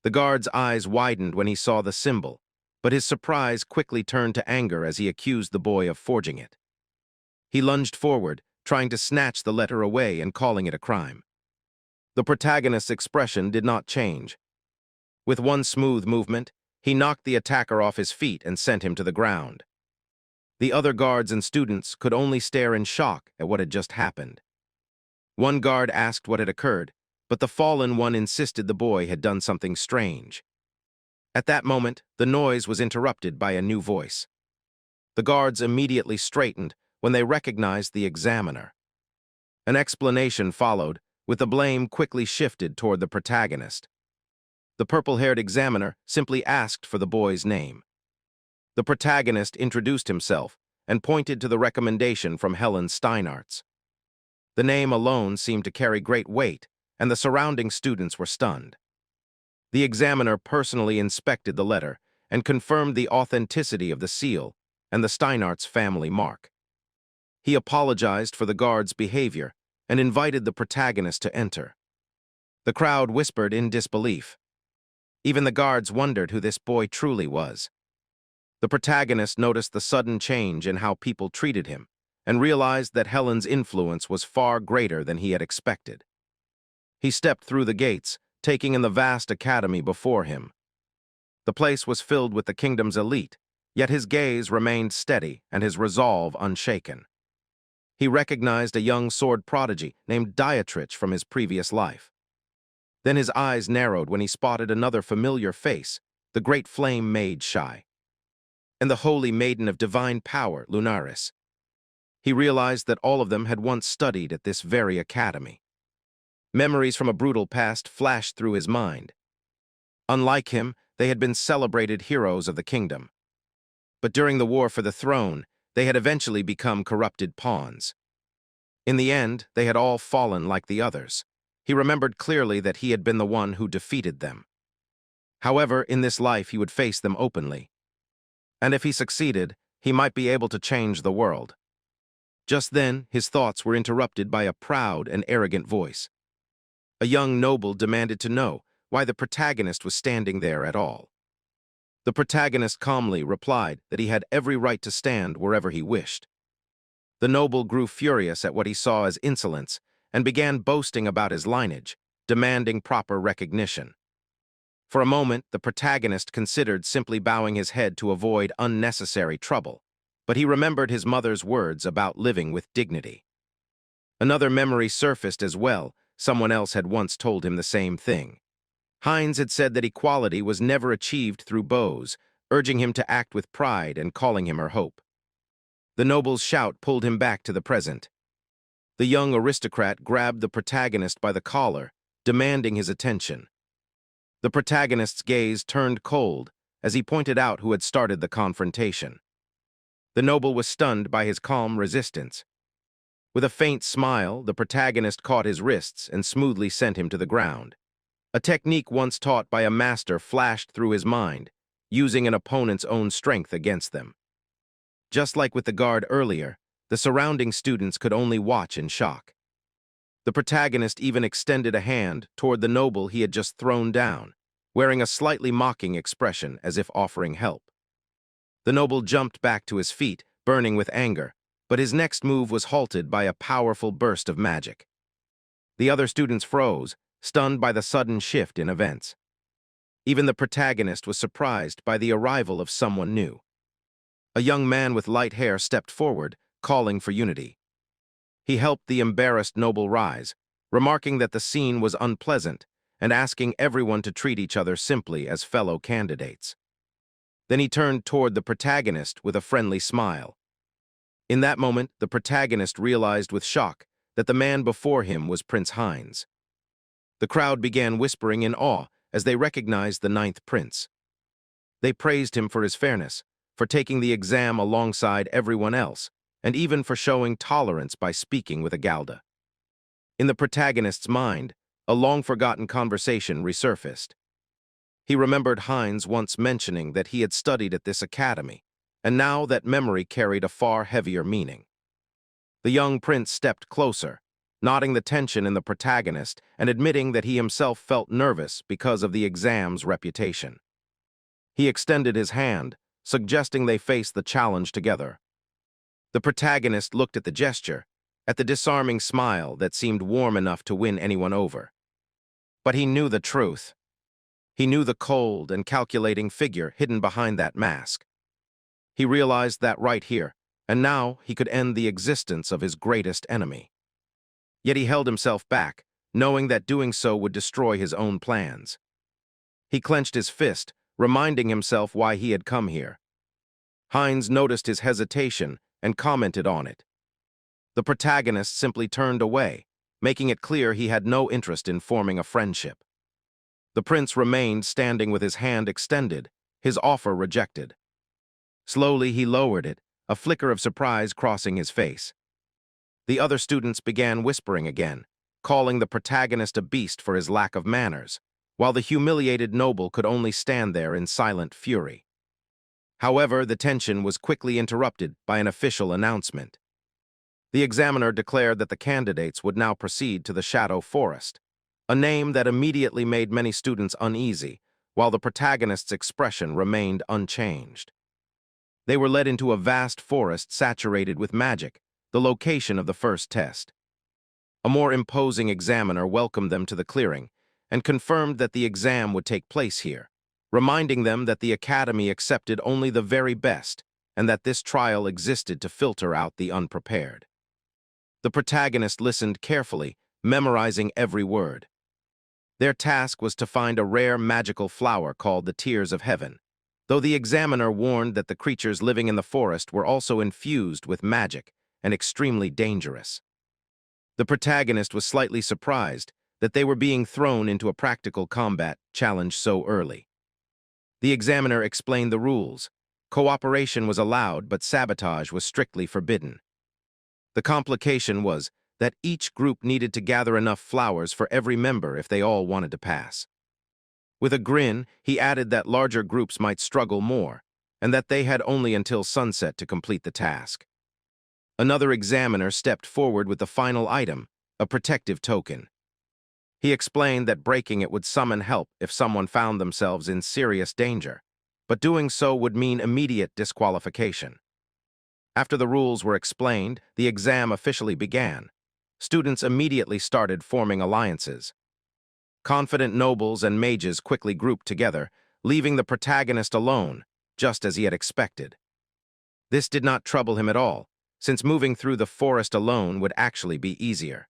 The guard's eyes widened when he saw the symbol, but his surprise quickly turned to anger as he accused the boy of forging it. He lunged forward, trying to snatch the letter away and calling it a crime. The protagonist's expression did not change. With one smooth movement, he knocked the attacker off his feet and sent him to the ground. The other guards and students could only stare in shock at what had just happened. One guard asked what had occurred, but the fallen one insisted the boy had done something strange. At that moment, the noise was interrupted by a new voice. The guards immediately straightened when they recognized the examiner. An explanation followed, with the blame quickly shifted toward the protagonist. The purple-haired examiner simply asked for the boy's name. The protagonist introduced himself and pointed to the recommendation from Helen Steinartz. The name alone seemed to carry great weight, and the surrounding students were stunned. The examiner personally inspected the letter and confirmed the authenticity of the seal and the Steinartz family mark. He apologized for the guard's behavior and invited the protagonist to enter. The crowd whispered in disbelief. Even the guards wondered who this boy truly was. The protagonist noticed the sudden change in how people treated him and realized that Helen's influence was far greater than he had expected. He stepped through the gates, taking in the vast academy before him. The place was filled with the kingdom's elite, yet his gaze remained steady and his resolve unshaken. He recognized a young sword prodigy named Dietrich from his previous life. Then his eyes narrowed when he spotted another familiar face, the great flame maid Shai, and the holy maiden of divine power, Lunaris. He realized that all of them had once studied at this very academy. Memories from a brutal past flashed through his mind. Unlike him, they had been celebrated heroes of the kingdom. But during the war for the throne, they had eventually become corrupted pawns. In the end, they had all fallen like the others. He remembered clearly that he had been the one who defeated them. However, in this life he would face them openly. And if he succeeded, he might be able to change the world. Just then, his thoughts were interrupted by a proud and arrogant voice. A young noble demanded to know why the protagonist was standing there at all. The protagonist calmly replied that he had every right to stand wherever he wished. The noble grew furious at what he saw as insolence and began boasting about his lineage, demanding proper recognition. For a moment, the protagonist considered simply bowing his head to avoid unnecessary trouble, but he remembered his mother's words about living with dignity. Another memory surfaced as well. Someone else had once told him the same thing. Heinz had said that equality was never achieved through bows, urging him to act with pride and calling him her hope. The noble's shout pulled him back to the present. The young aristocrat grabbed the protagonist by the collar, demanding his attention. The protagonist's gaze turned cold as he pointed out who had started the confrontation. The noble was stunned by his calm resistance. With a faint smile, the protagonist caught his wrists and smoothly sent him to the ground. A technique once taught by a master flashed through his mind, using an opponent's own strength against them. Just like with the guard earlier, the surrounding students could only watch in shock. The protagonist even extended a hand toward the noble he had just thrown down, wearing a slightly mocking expression as if offering help. The noble jumped back to his feet, burning with anger, but his next move was halted by a powerful burst of magic. The other students froze, stunned by the sudden shift in events. Even the protagonist was surprised by the arrival of someone new. A young man with light hair stepped forward, calling for unity. He helped the embarrassed noble rise, remarking that the scene was unpleasant and asking everyone to treat each other simply as fellow candidates. Then he turned toward the protagonist with a friendly smile. In that moment, the protagonist realized with shock that the man before him was Prince Heinz. The crowd began whispering in awe as they recognized the ninth prince. They praised him for his fairness, for taking the exam alongside everyone else, and even for showing tolerance by speaking with a Galda. In the protagonist's mind, a long-forgotten conversation resurfaced. He remembered Heinz once mentioning that he had studied at this academy, and now that memory carried a far heavier meaning. The young prince stepped closer, nodding the tension in the protagonist and admitting that he himself felt nervous because of the exam's reputation. He extended his hand, suggesting they face the challenge together. The protagonist looked at the gesture, at the disarming smile that seemed warm enough to win anyone over. But he knew the truth. He knew the cold and calculating figure hidden behind that mask. He realized that right here, and now he could end the existence of his greatest enemy. Yet he held himself back, knowing that doing so would destroy his own plans. He clenched his fist, reminding himself why he had come here. Heinz noticed his hesitation and commented on it. The protagonist simply turned away, making it clear he had no interest in forming a friendship. The prince remained standing with his hand extended, his offer rejected. Slowly he lowered it, a flicker of surprise crossing his face. The other students began whispering again, calling the protagonist a beast for his lack of manners, while the humiliated noble could only stand there in silent fury. However, the tension was quickly interrupted by an official announcement. The examiner declared that the candidates would now proceed to the Shadow Forest, a name that immediately made many students uneasy, while the protagonist's expression remained unchanged. They were led into a vast forest saturated with magic, the location of the first test. A more imposing examiner welcomed them to the clearing and confirmed that the exam would take place here, reminding them that the academy accepted only the very best and that this trial existed to filter out the unprepared. The protagonist listened carefully, memorizing every word. Their task was to find a rare magical flower called the Tears of Heaven, though the examiner warned that the creatures living in the forest were also infused with magic and extremely dangerous. The protagonist was slightly surprised that they were being thrown into a practical combat challenge so early. The examiner explained the rules. Cooperation was allowed, but sabotage was strictly forbidden. The complication was that each group needed to gather enough flowers for every member if they all wanted to pass. With a grin, he added that larger groups might struggle more, and that they had only until sunset to complete the task. Another examiner stepped forward with the final item, a protective token. He explained that breaking it would summon help if someone found themselves in serious danger, but doing so would mean immediate disqualification. After the rules were explained, the exam officially began. Students immediately started forming alliances. Confident nobles and mages quickly grouped together, leaving the protagonist alone, just as he had expected. This did not trouble him at all, since moving through the forest alone would actually be easier.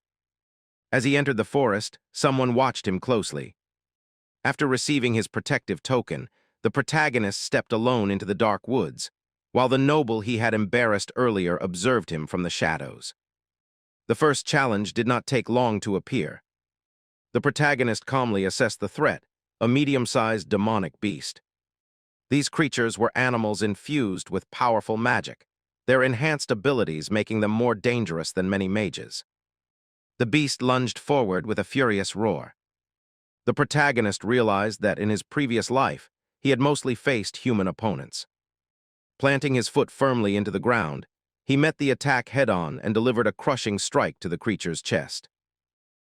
As he entered the forest, someone watched him closely. After receiving his protective token, the protagonist stepped alone into the dark woods, while the noble he had embarrassed earlier observed him from the shadows. The first challenge did not take long to appear. The protagonist calmly assessed the threat, a medium-sized demonic beast. These creatures were animals infused with powerful magic, their enhanced abilities making them more dangerous than many mages. The beast lunged forward with a furious roar. The protagonist realized that in his previous life, he had mostly faced human opponents. Planting his foot firmly into the ground, he met the attack head-on and delivered a crushing strike to the creature's chest.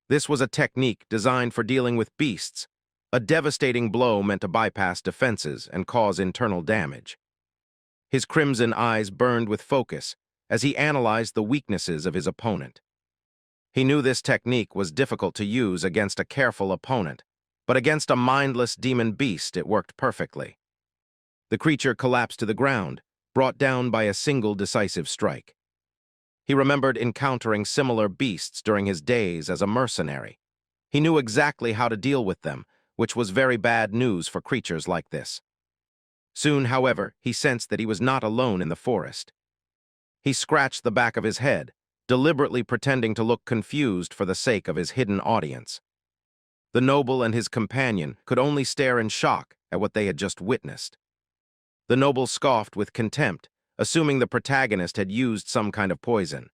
This was a technique designed for dealing with beasts, a devastating blow meant to bypass defenses and cause internal damage. His crimson eyes burned with focus as he analyzed the weaknesses of his opponent. He knew this technique was difficult to use against a careful opponent, but against a mindless demon beast it worked perfectly. The creature collapsed to the ground, brought down by a single decisive strike. He remembered encountering similar beasts during his days as a mercenary. He knew exactly how to deal with them, which was very bad news for creatures like this. Soon, however, he sensed that he was not alone in the forest. He scratched the back of his head, deliberately pretending to look confused for the sake of his hidden audience. The noble and his companion could only stare in shock at what they had just witnessed. The noble scoffed with contempt, assuming the protagonist had used some kind of poison.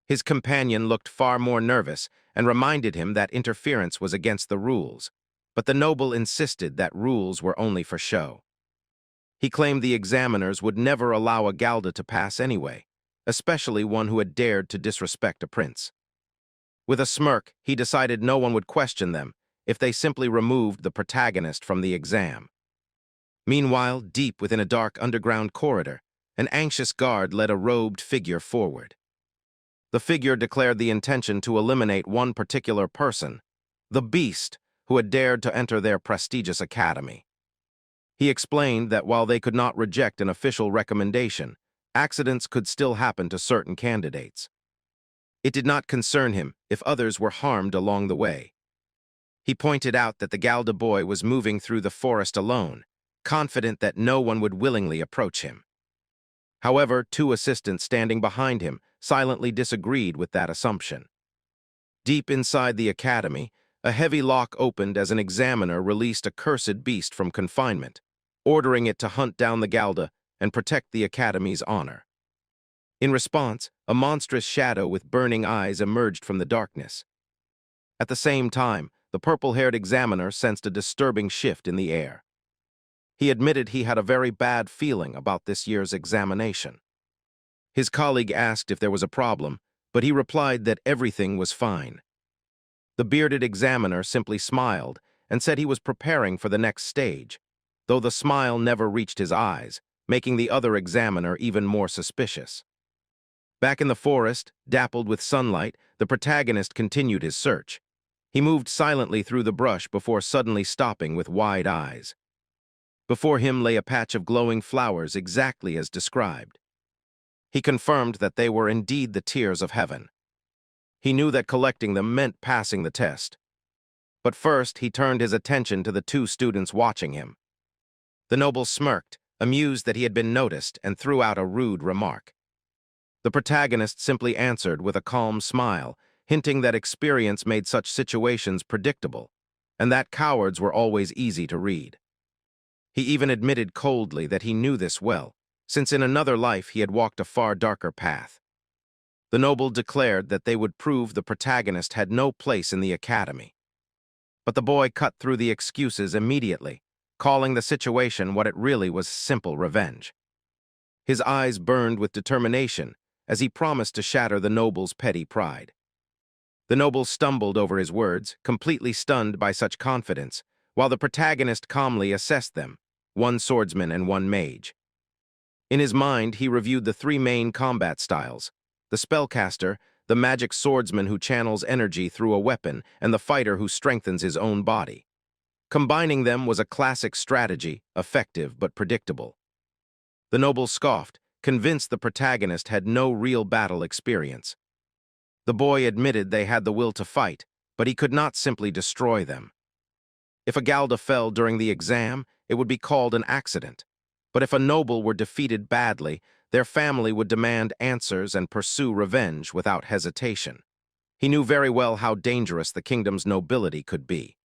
His companion looked far more nervous and reminded him that interference was against the rules, but the noble insisted that rules were only for show. He claimed the examiners would never allow a Galda to pass anyway, especially one who had dared to disrespect a prince. With a smirk, he decided no one would question them if they simply removed the protagonist from the exam. Meanwhile, deep within a dark underground corridor, an anxious guard led a robed figure forward. The figure declared the intention to eliminate one particular person, the beast who had dared to enter their prestigious academy. He explained that while they could not reject an official recommendation, accidents could still happen to certain candidates. It did not concern him if others were harmed along the way. He pointed out that the Galda boy was moving through the forest alone, confident that no one would willingly approach him. However, two assistants standing behind him silently disagreed with that assumption. Deep inside the academy, a heavy lock opened as an examiner released a cursed beast from confinement, ordering it to hunt down the Galda and protect the academy's honor. In response, a monstrous shadow with burning eyes emerged from the darkness. At the same time, the purple-haired examiner sensed a disturbing shift in the air. He admitted he had a very bad feeling about this year's examination. His colleague asked if there was a problem, but he replied that everything was fine. The bearded examiner simply smiled and said he was preparing for the next stage, though the smile never reached his eyes, making the other examiner even more suspicious. Back in the forest, dappled with sunlight, the protagonist continued his search. He moved silently through the brush before suddenly stopping with wide eyes. Before him lay a patch of glowing flowers exactly as described. He confirmed that they were indeed the tears of heaven. He knew that collecting them meant passing the test. But first, he turned his attention to the two students watching him. The noble smirked, amused that he had been noticed, and threw out a rude remark. The protagonist simply answered with a calm smile, hinting that experience made such situations predictable, and that cowards were always easy to read. He even admitted coldly that he knew this well, since in another life he had walked a far darker path. The noble declared that they would prove the protagonist had no place in the academy. But the boy cut through the excuses immediately, calling the situation what it really was: simple revenge. His eyes burned with determination as he promised to shatter the noble's petty pride. The noble stumbled over his words, completely stunned by such confidence, while the protagonist calmly assessed them, one swordsman and one mage. In his mind, he reviewed the three main combat styles: the spellcaster, the magic swordsman who channels energy through a weapon, and the fighter who strengthens his own body. Combining them was a classic strategy, effective but predictable. The noble scoffed, convinced the protagonist had no real battle experience. The boy admitted they had the will to fight, but he could not simply destroy them. If a Galda fell during the exam, it would be called an accident. But if a noble were defeated badly, their family would demand answers and pursue revenge without hesitation. He knew very well how dangerous the kingdom's nobility could be.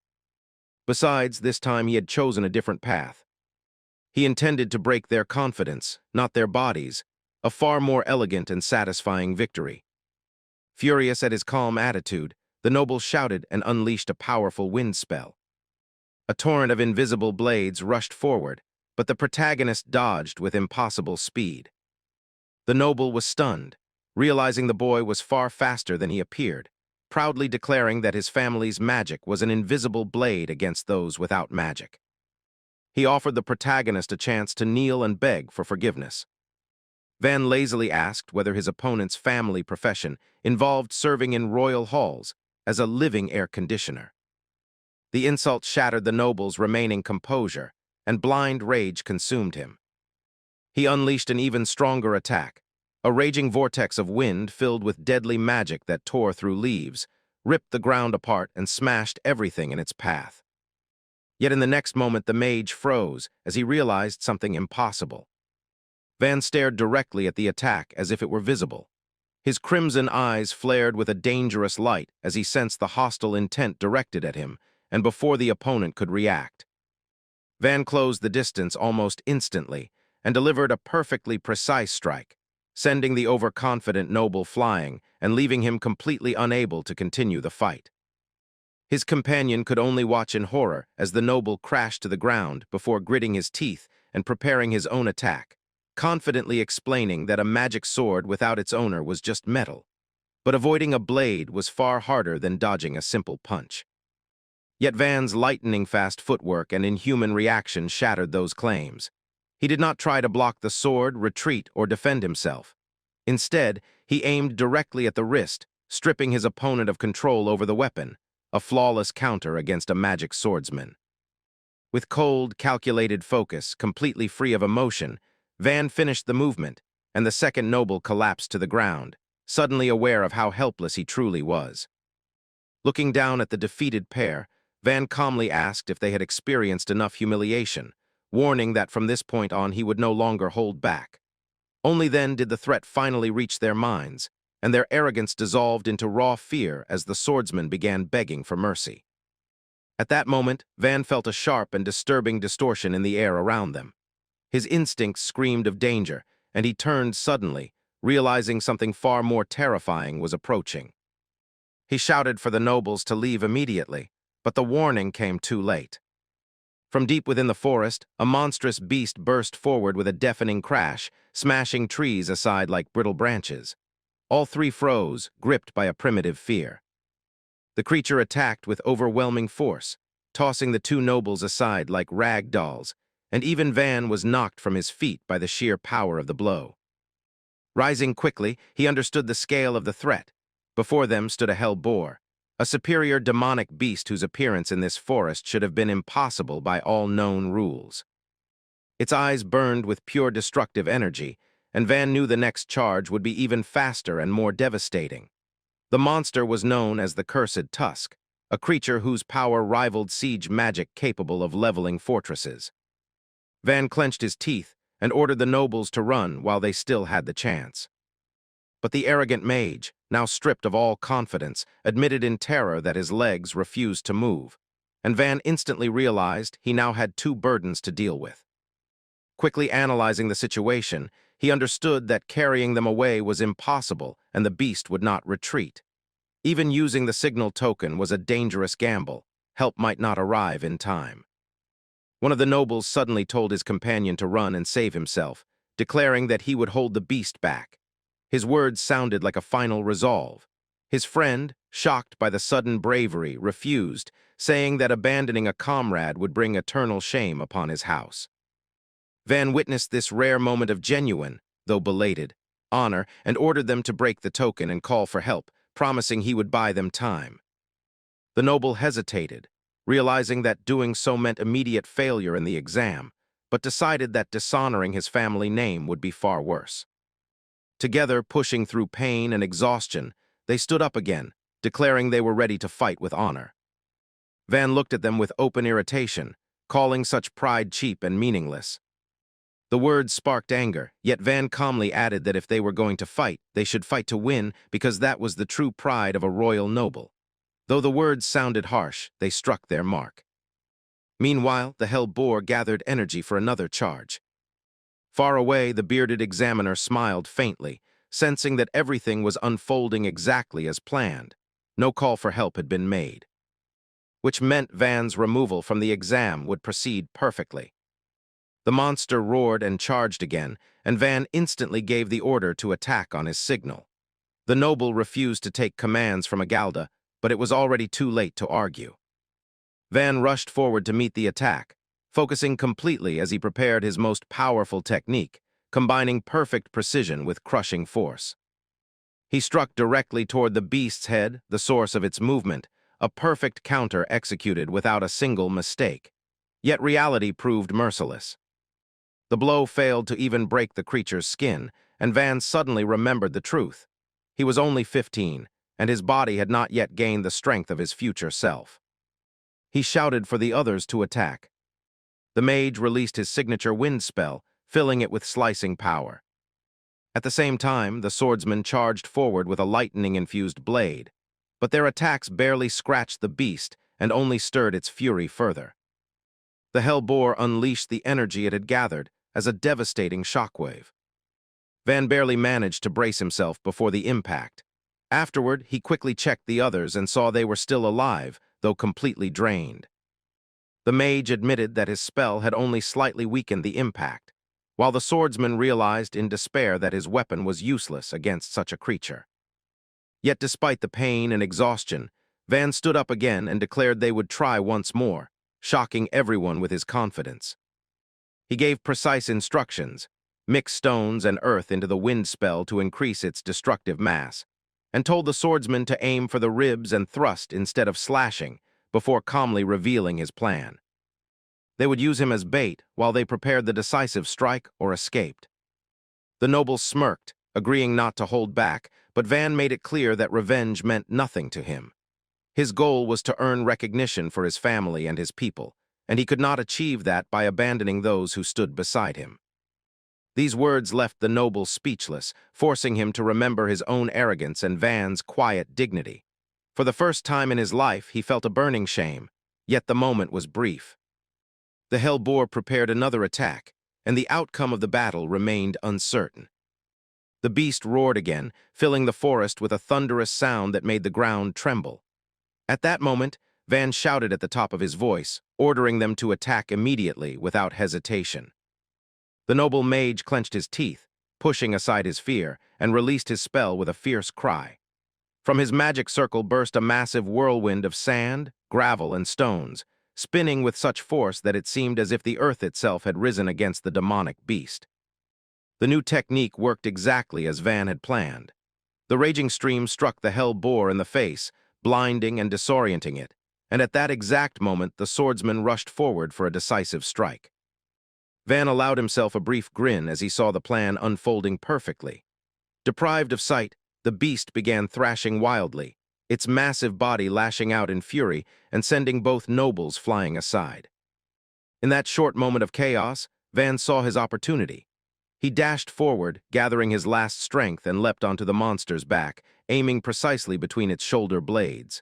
Besides, this time he had chosen a different path. He intended to break their confidence, not their bodies, a far more elegant and satisfying victory. Furious at his calm attitude, the noble shouted and unleashed a powerful wind spell. A torrent of invisible blades rushed forward, but the protagonist dodged with impossible speed. The noble was stunned, realizing the boy was far faster than he appeared, proudly declaring that his family's magic was an invisible blade against those without magic. He offered the protagonist a chance to kneel and beg for forgiveness. Van lazily asked whether his opponent's family profession involved serving in royal halls as a living air conditioner. The insult shattered the noble's remaining composure, and blind rage consumed him. He unleashed an even stronger attack, a raging vortex of wind filled with deadly magic that tore through leaves, ripped the ground apart, and smashed everything in its path. Yet in the next moment the mage froze as he realized something impossible. Van stared directly at the attack as if it were visible. His crimson eyes flared with a dangerous light as he sensed the hostile intent directed at him, and before the opponent could react. Van closed the distance almost instantly and delivered a perfectly precise strike, sending the overconfident noble flying and leaving him completely unable to continue the fight. His companion could only watch in horror as the noble crashed to the ground before gritting his teeth and preparing his own attack, confidently explaining that a magic sword without its owner was just metal, but avoiding a blade was far harder than dodging a simple punch. Yet Van's lightning-fast footwork and inhuman reaction shattered those claims. He did not try to block the sword, retreat, or defend himself. Instead, he aimed directly at the wrist, stripping his opponent of control over the weapon, a flawless counter against a magic swordsman. With cold, calculated focus, completely free of emotion, Van finished the movement, and the second noble collapsed to the ground, suddenly aware of how helpless he truly was. Looking down at the defeated pair, Van calmly asked if they had experienced enough humiliation, warning that from this point on he would no longer hold back. Only then did the threat finally reach their minds, and their arrogance dissolved into raw fear as the swordsman began begging for mercy. At that moment, Van felt a sharp and disturbing distortion in the air around them. His instincts screamed of danger, and he turned suddenly, realizing something far more terrifying was approaching. He shouted for the nobles to leave immediately, but the warning came too late. From deep within the forest, a monstrous beast burst forward with a deafening crash, smashing trees aside like brittle branches. All three froze, gripped by a primitive fear. The creature attacked with overwhelming force, tossing the two nobles aside like rag dolls, and even Van was knocked from his feet by the sheer power of the blow. Rising quickly, he understood the scale of the threat. Before them stood a hell boar, a superior demonic beast whose appearance in this forest should have been impossible by all known rules. Its eyes burned with pure destructive energy, and Van knew the next charge would be even faster and more devastating. The monster was known as the Cursed Tusk, a creature whose power rivaled siege magic capable of leveling fortresses. Van clenched his teeth and ordered the nobles to run while they still had the chance. But the arrogant mage, now stripped of all confidence, admitted in terror that his legs refused to move, and Van instantly realized he now had two burdens to deal with. Quickly analyzing the situation, he understood that carrying them away was impossible and the beast would not retreat. Even using the signal token was a dangerous gamble. Help might not arrive in time. One of the nobles suddenly told his companion to run and save himself, declaring that he would hold the beast back. His words sounded like a final resolve. His friend, shocked by the sudden bravery, refused, saying that abandoning a comrade would bring eternal shame upon his house. Van witnessed this rare moment of genuine, though belated, honor and ordered them to break the token and call for help, promising he would buy them time. The noble hesitated, realizing that doing so meant immediate failure in the exam, but decided that dishonoring his family name would be far worse. Together, pushing through pain and exhaustion, they stood up again, declaring they were ready to fight with honor. Van looked at them with open irritation, calling such pride cheap and meaningless. The words sparked anger, yet Van calmly added that if they were going to fight, they should fight to win because that was the true pride of a royal noble. Though the words sounded harsh, they struck their mark. Meanwhile, the hell boar gathered energy for another charge. Far away, the bearded examiner smiled faintly, sensing that everything was unfolding exactly as planned. No call for help had been made, which meant Van's removal from the exam would proceed perfectly. The monster roared and charged again, and Van instantly gave the order to attack on his signal. The noble refused to take commands from Agalda, but it was already too late to argue. Van rushed forward to meet the attack, focusing completely as he prepared his most powerful technique, combining perfect precision with crushing force. He struck directly toward the beast's head, the source of its movement, a perfect counter executed without a single mistake. Yet reality proved merciless. The blow failed to even break the creature's skin, and Van suddenly remembered the truth. He was only 15, and his body had not yet gained the strength of his future self. He shouted for the others to attack. The mage released his signature wind spell, filling it with slicing power. At the same time, the swordsmen charged forward with a lightning-infused blade, but their attacks barely scratched the beast and only stirred its fury further. The hell boar unleashed the energy it had gathered as a devastating shockwave. Van barely managed to brace himself before the impact. Afterward, he quickly checked the others and saw they were still alive, though completely drained. The mage admitted that his spell had only slightly weakened the impact, while the swordsman realized in despair that his weapon was useless against such a creature. Yet despite the pain and exhaustion, Van stood up again and declared they would try once more, shocking everyone with his confidence. He gave precise instructions, mix stones and earth into the wind spell to increase its destructive mass, and told the swordsman to aim for the ribs and thrust instead of slashing, before calmly revealing his plan. They would use him as bait while they prepared the decisive strike or escaped. The noble smirked, agreeing not to hold back, but Van made it clear that revenge meant nothing to him. His goal was to earn recognition for his family and his people, and he could not achieve that by abandoning those who stood beside him. These words left the noble speechless, forcing him to remember his own arrogance and Van's quiet dignity. For the first time in his life, he felt a burning shame, yet the moment was brief. The hell boar prepared another attack, and the outcome of the battle remained uncertain. The beast roared again, filling the forest with a thunderous sound that made the ground tremble. At that moment, Van shouted at the top of his voice, ordering them to attack immediately without hesitation. The noble mage clenched his teeth, pushing aside his fear, and released his spell with a fierce cry. From his magic circle burst a massive whirlwind of sand, gravel, and stones, spinning with such force that it seemed as if the earth itself had risen against the demonic beast. The new technique worked exactly as Van had planned. The raging stream struck the hell boar in the face, blinding and disorienting it, and at that exact moment the swordsman rushed forward for a decisive strike. Van allowed himself a brief grin as he saw the plan unfolding perfectly. Deprived of sight, the beast began thrashing wildly, its massive body lashing out in fury and sending both nobles flying aside. In that short moment of chaos, Van saw his opportunity. He dashed forward, gathering his last strength, and leapt onto the monster's back, aiming precisely between its shoulder blades.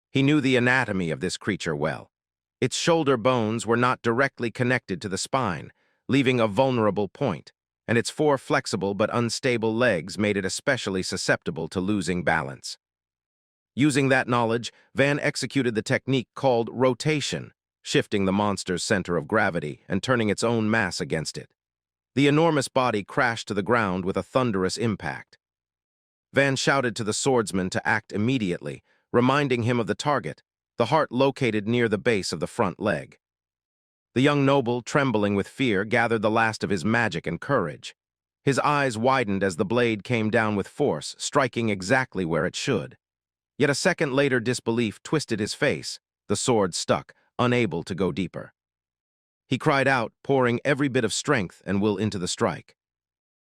He knew the anatomy of this creature well. Its shoulder bones were not directly connected to the spine, leaving a vulnerable point, and its four flexible but unstable legs made it especially susceptible to losing balance. Using that knowledge, Van executed the technique called rotation, shifting the monster's center of gravity and turning its own mass against it. The enormous body crashed to the ground with a thunderous impact. Van shouted to the swordsman to act immediately, reminding him of the target, the heart located near the base of the front leg. The young noble, trembling with fear, gathered the last of his magic and courage. His eyes widened as the blade came down with force, striking exactly where it should. Yet a second later, disbelief twisted his face. The sword stuck, unable to go deeper. He cried out, pouring every bit of strength and will into the strike.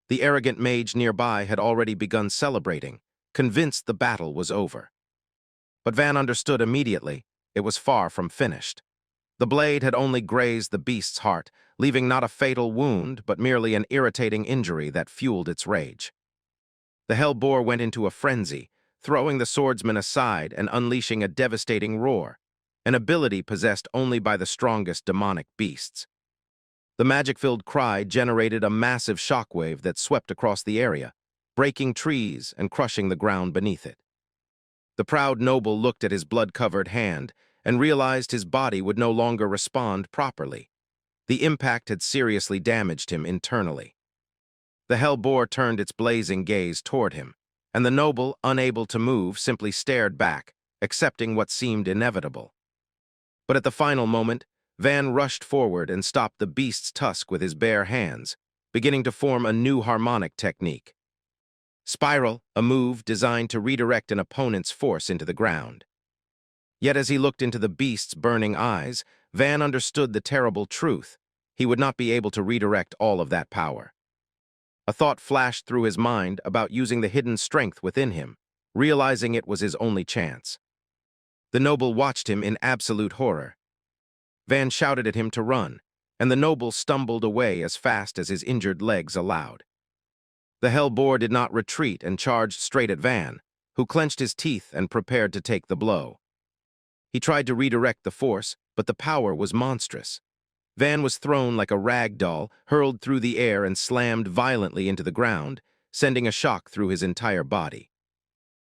The arrogant mage nearby had already begun celebrating, convinced the battle was over. But Van understood immediately it was far from finished. The blade had only grazed the beast's heart, leaving not a fatal wound, but merely an irritating injury that fueled its rage. The hellboar went into a frenzy, throwing the swordsman aside and unleashing a devastating roar, an ability possessed only by the strongest demonic beasts. The magic-filled cry generated a massive shockwave that swept across the area, breaking trees and crushing the ground beneath it. The proud noble looked at his blood-covered hand and realized his body would no longer respond properly. The impact had seriously damaged him internally. The hellboar turned its blazing gaze toward him, and the noble, unable to move, simply stared back, accepting what seemed inevitable. But at the final moment, Van rushed forward and stopped the beast's tusk with his bare hands, beginning to form a new harmonic technique. Spiral, a move designed to redirect an opponent's force into the ground. Yet as he looked into the beast's burning eyes, Van understood the terrible truth. He would not be able to redirect all of that power. A thought flashed through his mind about using the hidden strength within him, realizing it was his only chance. The noble watched him in absolute horror. Van shouted at him to run, and the noble stumbled away as fast as his injured legs allowed. The hellboar did not retreat and charged straight at Van, who clenched his teeth and prepared to take the blow. He tried to redirect the force, but the power was monstrous. Van was thrown like a rag doll, hurled through the air and slammed violently into the ground, sending a shock through his entire body.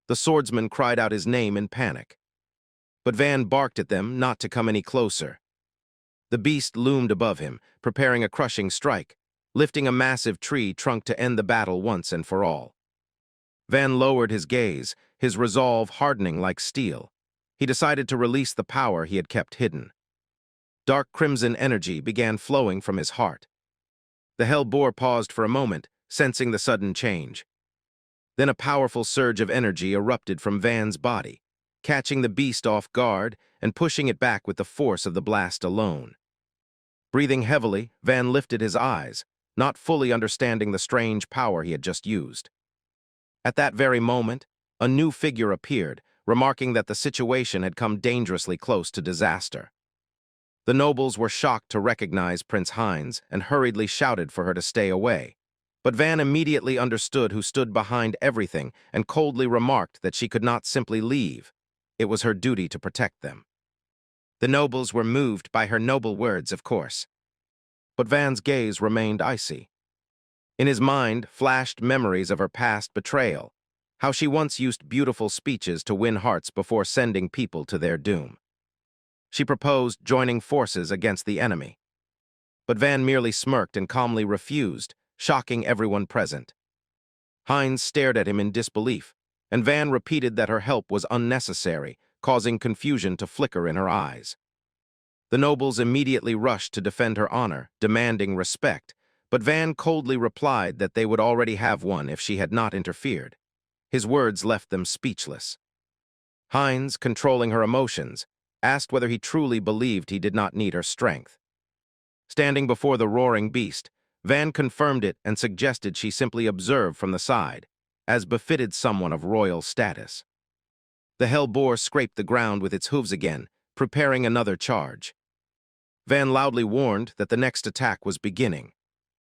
The swordsman cried out his name in panic. But Van barked at them not to come any closer. The beast loomed above him, preparing a crushing strike, lifting a massive tree trunk to end the battle once and for all. Van lowered his gaze, his resolve hardening like steel. He decided to release the power he had kept hidden. Dark crimson energy began flowing from his heart. The hellboar paused for a moment, sensing the sudden change. Then a powerful surge of energy erupted from Van's body, catching the beast off guard and pushing it back with the force of the blast alone. Breathing heavily, Van lifted his eyes, not fully understanding the strange power he had just used. At that very moment, a new figure appeared, remarking that the situation had come dangerously close to disaster. The nobles were shocked to recognize Prince Heinz and hurriedly shouted for her to stay away. But Van immediately understood who stood behind everything and coldly remarked that she could not simply leave. It was her duty to protect them. The nobles were moved by her noble words, of course. But Van's gaze remained icy. In his mind flashed memories of her past betrayal, how she once used beautiful speeches to win hearts before sending people to their doom. She proposed joining forces against the enemy. But Van merely smirked and calmly refused, shocking everyone present. Heinz stared at him in disbelief, and Van repeated that her help was unnecessary, causing confusion to flicker in her eyes. The nobles immediately rushed to defend her honor, demanding respect, but Van coldly replied that they would already have one if she had not interfered. His words left them speechless. Heinz, controlling her emotions, asked whether he truly believed he did not need her strength. Standing before the roaring beast, Van confirmed it and suggested she simply observe from the side, as befitted someone of royal status. The hellboar scraped the ground with its hooves again, preparing another charge. Van loudly warned that the next attack was beginning.